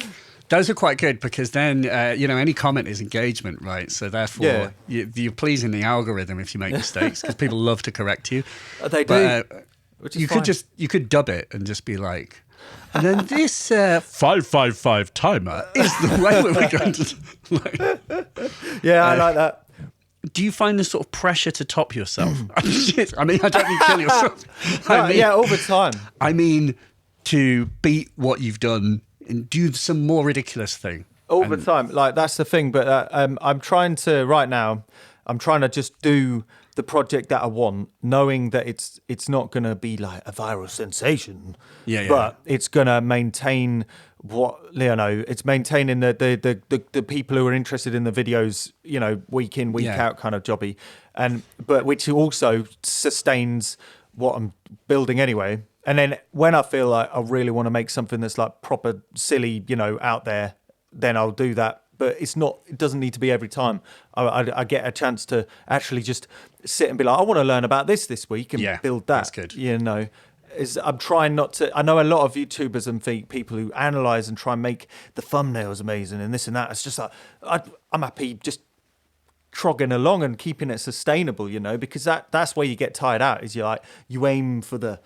those are quite good because then any comment is engagement, right? So therefore, you're pleasing the algorithm if you make mistakes because people love to correct you. They do. You could dub it and just be like, And then this 555 timer is the way we're going to. Yeah, I like that. Do you find this sort of pressure to top yourself? I mean, I don't mean kill yourself. Yeah, all the time. I mean to beat what you've done and do some more ridiculous thing. All the time. Like, that's the thing. But I'm trying to, right now, I'm trying to just do the project that I want, knowing that it's not going to be like a viral sensation. But it's going to maintain it's maintaining the people who are interested in the videos, week in, week out kind of jobby. But which also sustains what I'm building anyway. And then when I feel like I really want to make something that's like proper silly, out there, then I'll do that. But it doesn't need to be every time. I get a chance to actually just sit and be like, I want to learn about this week and build that. That's good. I'm trying not to. I know a lot of YouTubers and people who analyze and try and make the thumbnails amazing and this and that. It's just like I'm happy just trogging along and keeping it sustainable, because that's where you get tired out. Is you aim for the,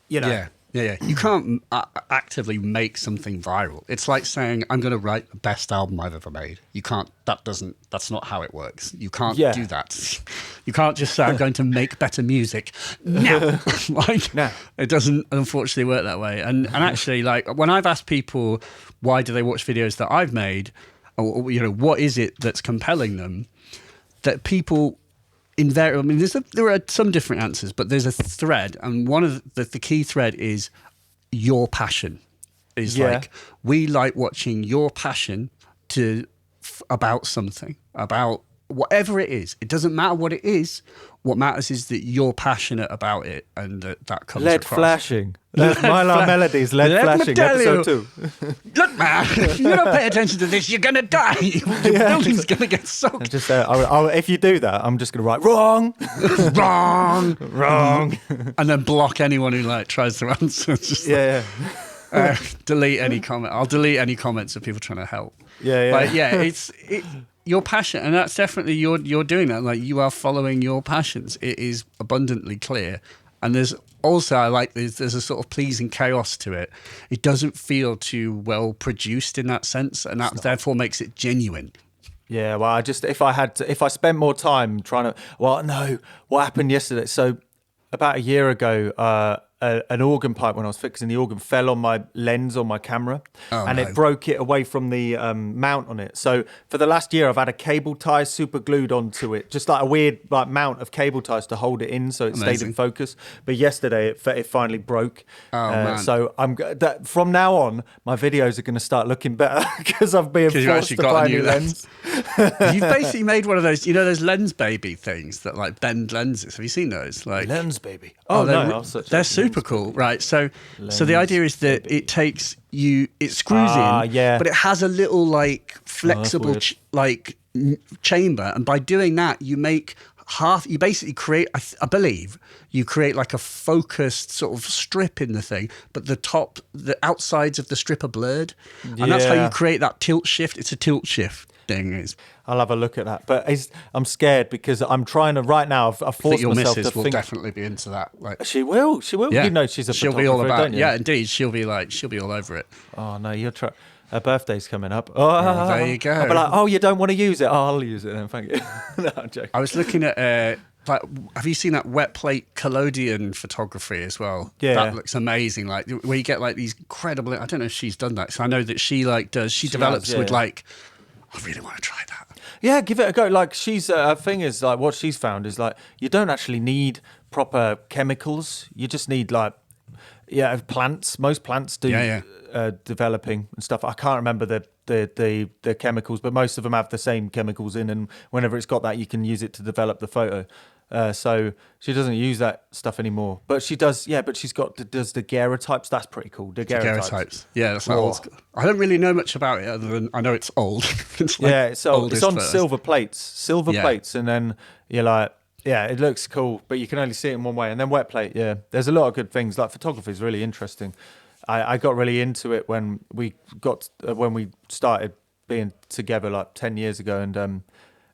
Yeah. You can't actively make something viral. It's like saying, I'm going to write the best album I've ever made. You can't, that's not how it works. You can't do that. You can't just say, I'm going to make better music. No. No. It doesn't unfortunately work that way. And actually, like, when I've asked people, why do they watch videos that I've made? Or, what is it that's compelling them? That people... there are some different answers, but there's a thread, and one of the key thread is your passion. Like, we like watching your passion about something, about whatever it is. It doesn't matter what it is. What matters is that you're passionate about it, and that comes LED across. Flashing. MYLAR Melodies, LED flashing, episode 2. Look, man, if you don't pay attention to this, you're going to die. Your building's going to get soaked. Just if you do that, I'm just going to write, wrong. Wrong. And then block anyone who tries to answer. Just delete any comment. I'll delete any comments of people trying to help. It's your passion, and that's definitely you're doing that. Like, you are following your passions. It is abundantly clear, and there's also there's a sort of pleasing chaos to it. It doesn't feel too well produced in that sense, and that therefore makes it genuine. Yeah, well, if I spent more time trying to, what happened yesterday? So about a year ago, an organ pipe, when I was fixing the organ, fell on my lens on my camera, it broke it away from the mount on it. So for the last year, I've had a cable tie super glued onto it, just like a weird mount of cable ties to hold it in, so it stayed in focus. But yesterday, it finally broke. Man. So from now on, my videos are going to start looking better because I've been forced to buy a new lens. You've basically made one of those, those Lens Baby things that bend lenses. Have you seen those? Lens Baby. They're super cool, right? So the idea is that it takes it screws in, but it has a little flexible chamber, and by doing that, you basically create, I believe, you create a focused sort of strip in the thing, but the outsides of the strip are blurred, and that's how you create that tilt shift. It's a tilt shift thing. I'll have a look at that, but I'm scared because I'm trying to right now. I've forced your myself missus to will think. Definitely be into that. She will. Yeah. She's a she'll photographer, be all about. don't you? Yeah, indeed. She'll be all over it. Oh no, her birthday's coming up. Oh, there you go. I'll be like, oh, you don't want to use it? Oh, I'll use it then. Thank you. No, I'm joking. I was looking at. Have you seen that wet plate collodion photography as well? Yeah, that looks amazing. Where you get these incredible. I don't know if she's done that. So I know that she develops with I really want to try that. Yeah, give it a go. Her thing is what she's found is you don't actually need proper chemicals. You just need plants. Most plants do developing and stuff. I can't remember the chemicals, but most of them have the same chemicals in, and whenever it's got that, you can use it to develop the photo. So she doesn't use that stuff anymore, but she does. Yeah, but does the daguerreotypes. That's pretty cool. Daguerreotypes. Yeah, that's old. I don't really know much about it other than I know it's old. It's old. It's on silver plates, and then you're it looks cool, but you can only see it in one way. And then wet plate. Yeah, there's a lot of good things. Photography is really interesting. I got really into it when we started being together 10 years ago, and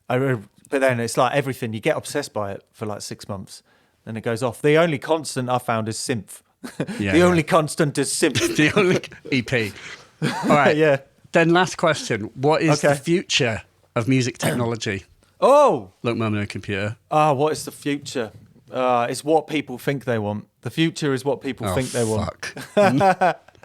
but then it's everything, you get obsessed by it for 6 months, then it goes off. The only constant I found is synth. The only constant is sympathy. The only EP. All right. Yeah. Then last question. What is the future of music technology? Oh! Look, Mum, no computer. What is the future? It's what people think they want. The future is what people think they want.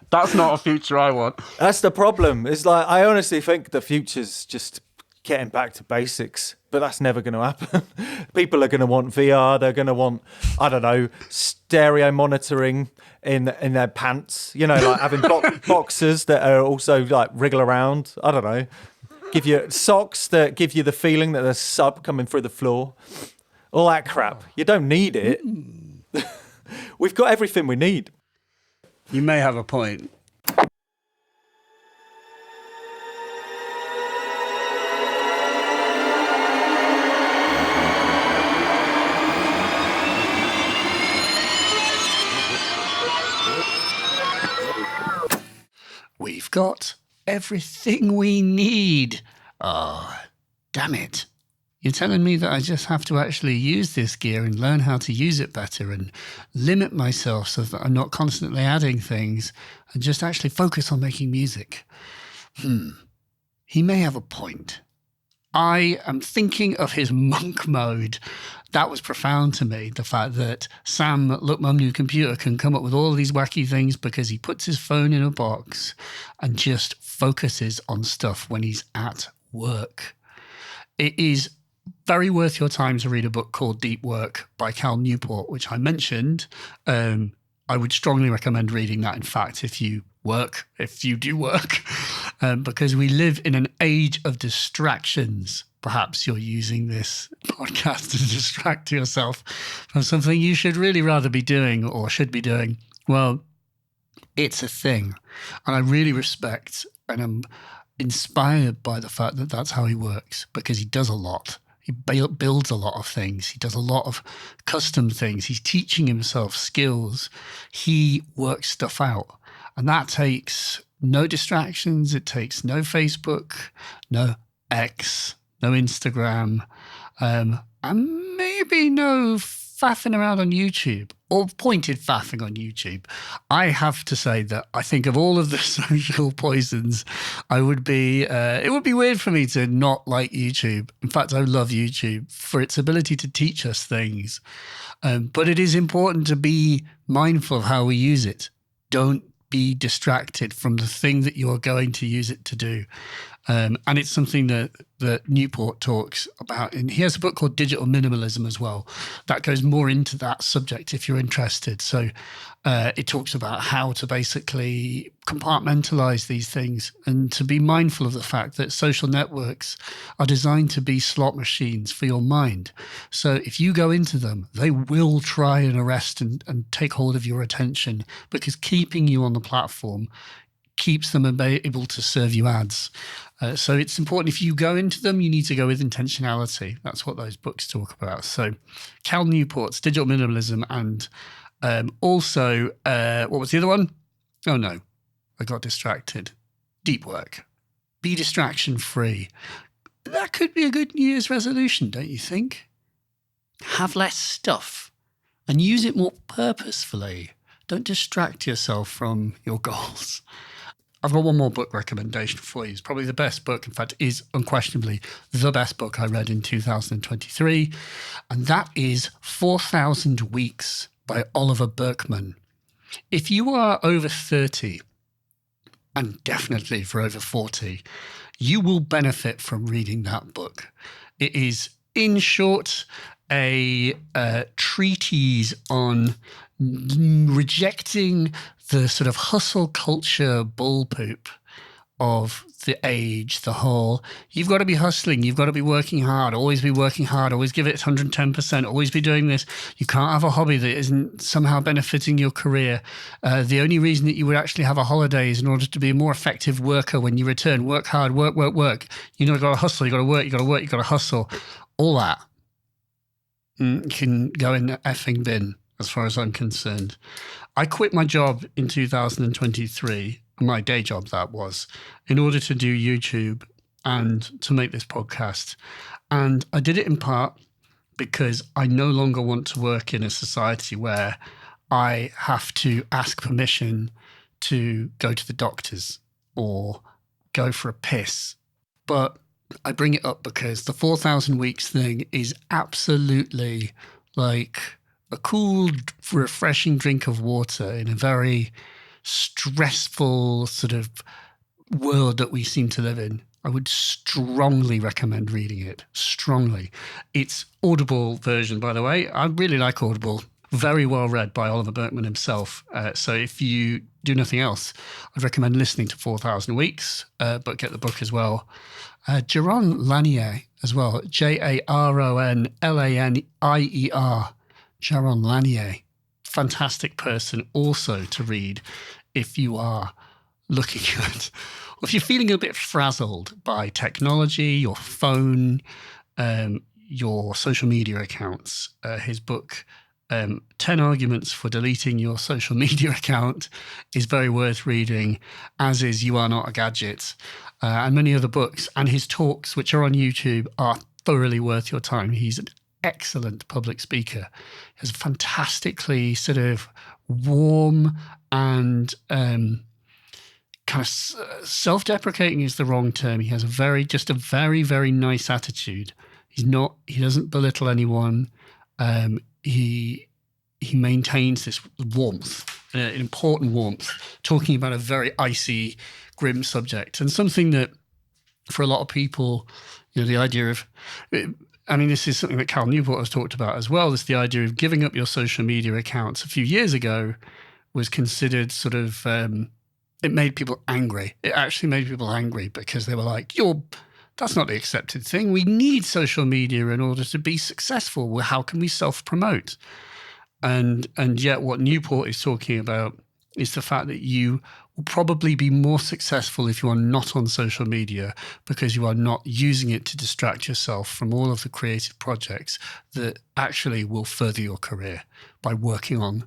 That's not a future I want. That's the problem. It's like, I honestly think the future's just getting back to basics, but that's never going to happen. People are going to want VR. They're going to want, I don't know, stereo monitoring in their pants. You know, like having boxers that are also like wriggle around. I don't know. Give you socks that give you the feeling that there's sub coming through the floor. All that crap. You don't need it. We've got everything we need. You may have a point. We've got everything we need. Oh, damn it. You're telling me that I just have to actually use this gear and learn how to use it better and limit myself so that I'm not constantly adding things and just actually focus on making music. He may have a point. I am thinking of his monk mode. That was profound to me, the fact that Sam, Look Mum New Computer, can come up with all these wacky things because he puts his phone in a box and just focuses on stuff when he's at work. It is very worth your time to read a book called Deep Work by Newport, which I mentioned. I would strongly recommend reading that, in fact, if you do work, because we live in an age of distractions. Perhaps you're using this podcast to distract yourself from something you should really rather be doing or should be doing. Well, it's a thing. And I really respect and I'm inspired by the fact that that's how he works, because he does a lot. He builds a lot of things. He does a lot of custom things. He's teaching himself skills. He works stuff out. And that takes no distractions. It takes no Facebook, no X, no Instagram, and maybe no faffing around on YouTube or pointed faffing on YouTube. I have to say that I think of all of the social poisons, it would be weird for me to not like YouTube. In fact, I love YouTube for its ability to teach us things. But it is important to be mindful of how we use it. Don't be distracted from the thing that you are going to use it to do. And it's something that Newport talks about. And he has a book called Digital Minimalism as well. That goes more into that subject if you're interested. So it talks about how to basically compartmentalize these things and to be mindful of the fact that social networks are designed to be slot machines for your mind. So if you go into them, they will try and arrest and take hold of your attention, because keeping you on the platform keeps them able to serve you ads. So it's important, if you go into them, you need to go with intentionality. That's what those books talk about. So Cal Newport's Digital Minimalism, and also, what was the other one? Oh no, I got distracted. Deep Work. Be distraction free. That could be a good New Year's resolution, don't you think? Have less stuff and use it more purposefully. Don't distract yourself from your goals. I've got one more book recommendation for you. It's probably the best book. In fact, it is unquestionably the best book I read in 2023. And that is 4,000 Weeks by Oliver Burkeman. If you are over 30, and definitely for over 40, you will benefit from reading that book. It is, in short, a treatise on rejecting the sort of hustle culture bullpoop of the age, the whole, you've got to be hustling, you've got to be working hard, always be working hard, always give it 110%, always be doing this. You can't have a hobby that isn't somehow benefiting your career. The only reason that you would actually have a holiday is in order to be a more effective worker when you return. Work hard, work. You know, you've got to hustle, you've got to work, you've got to hustle. All that can go in the effing bin, as far as I'm concerned. I quit my job in 2023, my day job that was, in order to do YouTube and to make this podcast. And I did it in part because I no longer want to work in a society where I have to ask permission to go to the doctors or go for a piss. But I bring it up because the 4,000 weeks thing is absolutely like a cool, refreshing drink of water in a very stressful sort of world that we seem to live in. I would strongly recommend reading it. Strongly. It's Audible version, by the way. I really like Audible. Very well read by Oliver Burkeman himself. So if you do nothing else, I'd recommend listening to 4,000 Weeks, but get the book as well. Jaron Lanier as well. Jaron Lanier. Jaron Lanier. Fantastic person also to read if you are looking at, if you're feeling a bit frazzled by technology, your phone, your social media accounts. His book, 10 Arguments for Deleting Your Social Media Account, is very worth reading, as is You Are Not a Gadget, and many other books. And his talks, which are on YouTube, are thoroughly worth your time. He's an excellent public speaker. He has a fantastically sort of warm and kind of self-deprecating is the wrong term. He has a very, very nice attitude. He doesn't belittle anyone. He maintains this warmth, an important warmth, talking about a very icy, grim subject, and something that for a lot of people, the idea of, this is something that Cal Newport has talked about as well, is the idea of giving up your social media accounts a few years ago was considered sort of, it made people angry. It actually made people angry because they were like, that's not the accepted thing. We need social media in order to be successful. Well, how can we self-promote? And yet what Newport is talking about is the fact that you will probably be more successful if you are not on social media because you are not using it to distract yourself from all of the creative projects that actually will further your career by working on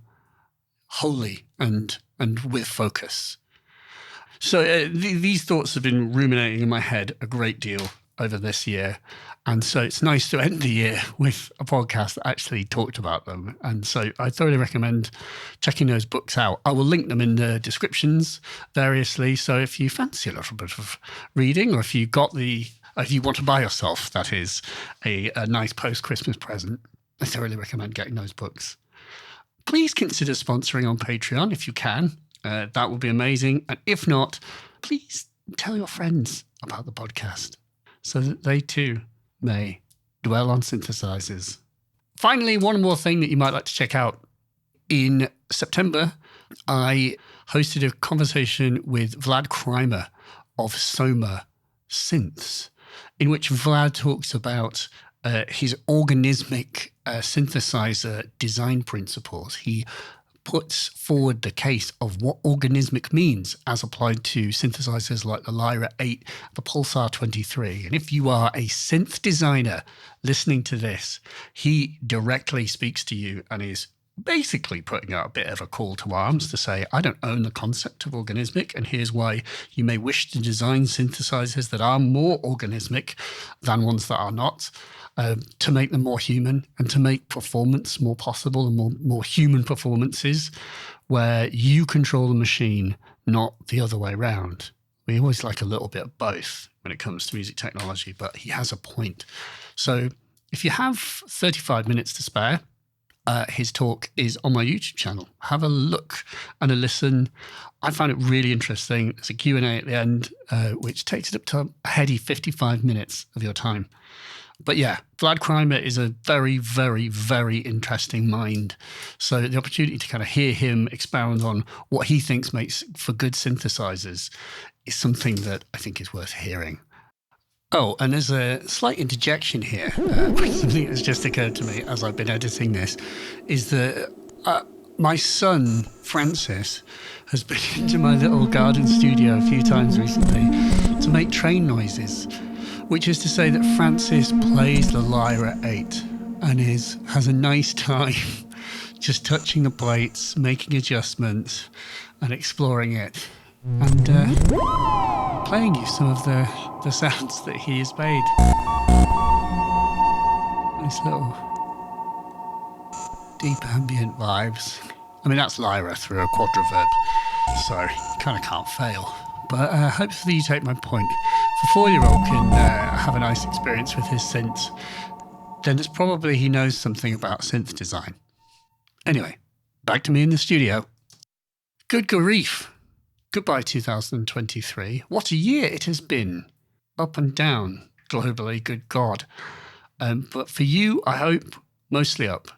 wholly and with focus. So these thoughts have been ruminating in my head a great deal over this year. And so it's nice to end the year with a podcast that actually talked about them. And so I thoroughly recommend checking those books out. I will link them in the descriptions variously. So if you fancy a little bit of reading, or if you want to buy yourself, that is, a nice post-Christmas present, I thoroughly recommend getting those books. Please consider sponsoring on Patreon if you can. That would be amazing. And if not, please tell your friends about the podcast so that they too may dwell on synthesizers. Finally, one more thing that you might like to check out. In September, I hosted a conversation with Vlad Krimer of Soma Synths, in which Vlad talks about his organismic synthesizer design principles. He puts forward the case of what organismic means as applied to synthesizers like the Lyra 8, the Pulsar 23. And if you are a synth designer listening to this, he directly speaks to you and is basically putting out a bit of a call to arms to say, I don't own the concept of organismic, and here's why you may wish to design synthesizers that are more organismic than ones that are not. To make them more human and to make performance more possible and more human performances where you control the machine, not the other way around. We always like a little bit of both when it comes to music technology, but he has a point. So if you have 35 minutes to spare, his talk is on my YouTube channel. Have a look and a listen. I found it really interesting. There's a Q&A at the end, which takes it up to a heady 55 minutes of your time. But yeah, Vlad Krimer is a very, very, very interesting mind. So the opportunity to kind of hear him expound on what he thinks makes for good synthesizers is something that I think is worth hearing. Oh, and there's a slight interjection here. Something that's just occurred to me as I've been editing this is that my son, Francis, has been into my little garden studio a few times recently to make train noises. Which is to say that Francis plays the Lyra 8 and has a nice time just touching the plates, making adjustments and exploring it. And playing you some of the sounds that he has made. Nice little deep ambient vibes. I mean, that's Lyra through a quadriverb, so you kind of can't fail. But hopefully you take my point. If a 4-year-old can have a nice experience with his synths, then it's probably he knows something about synth design. Anyway, back to me in the studio. Good grief. Goodbye 2023. What a year it has been. Up and down globally, good God. But for you, I hope mostly up.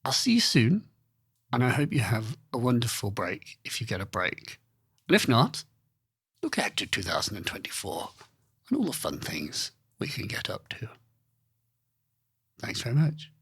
I'll see you soon. And I hope you have a wonderful break if you get a break. And if not, look ahead to 2024 and all the fun things we can get up to. Thanks very much.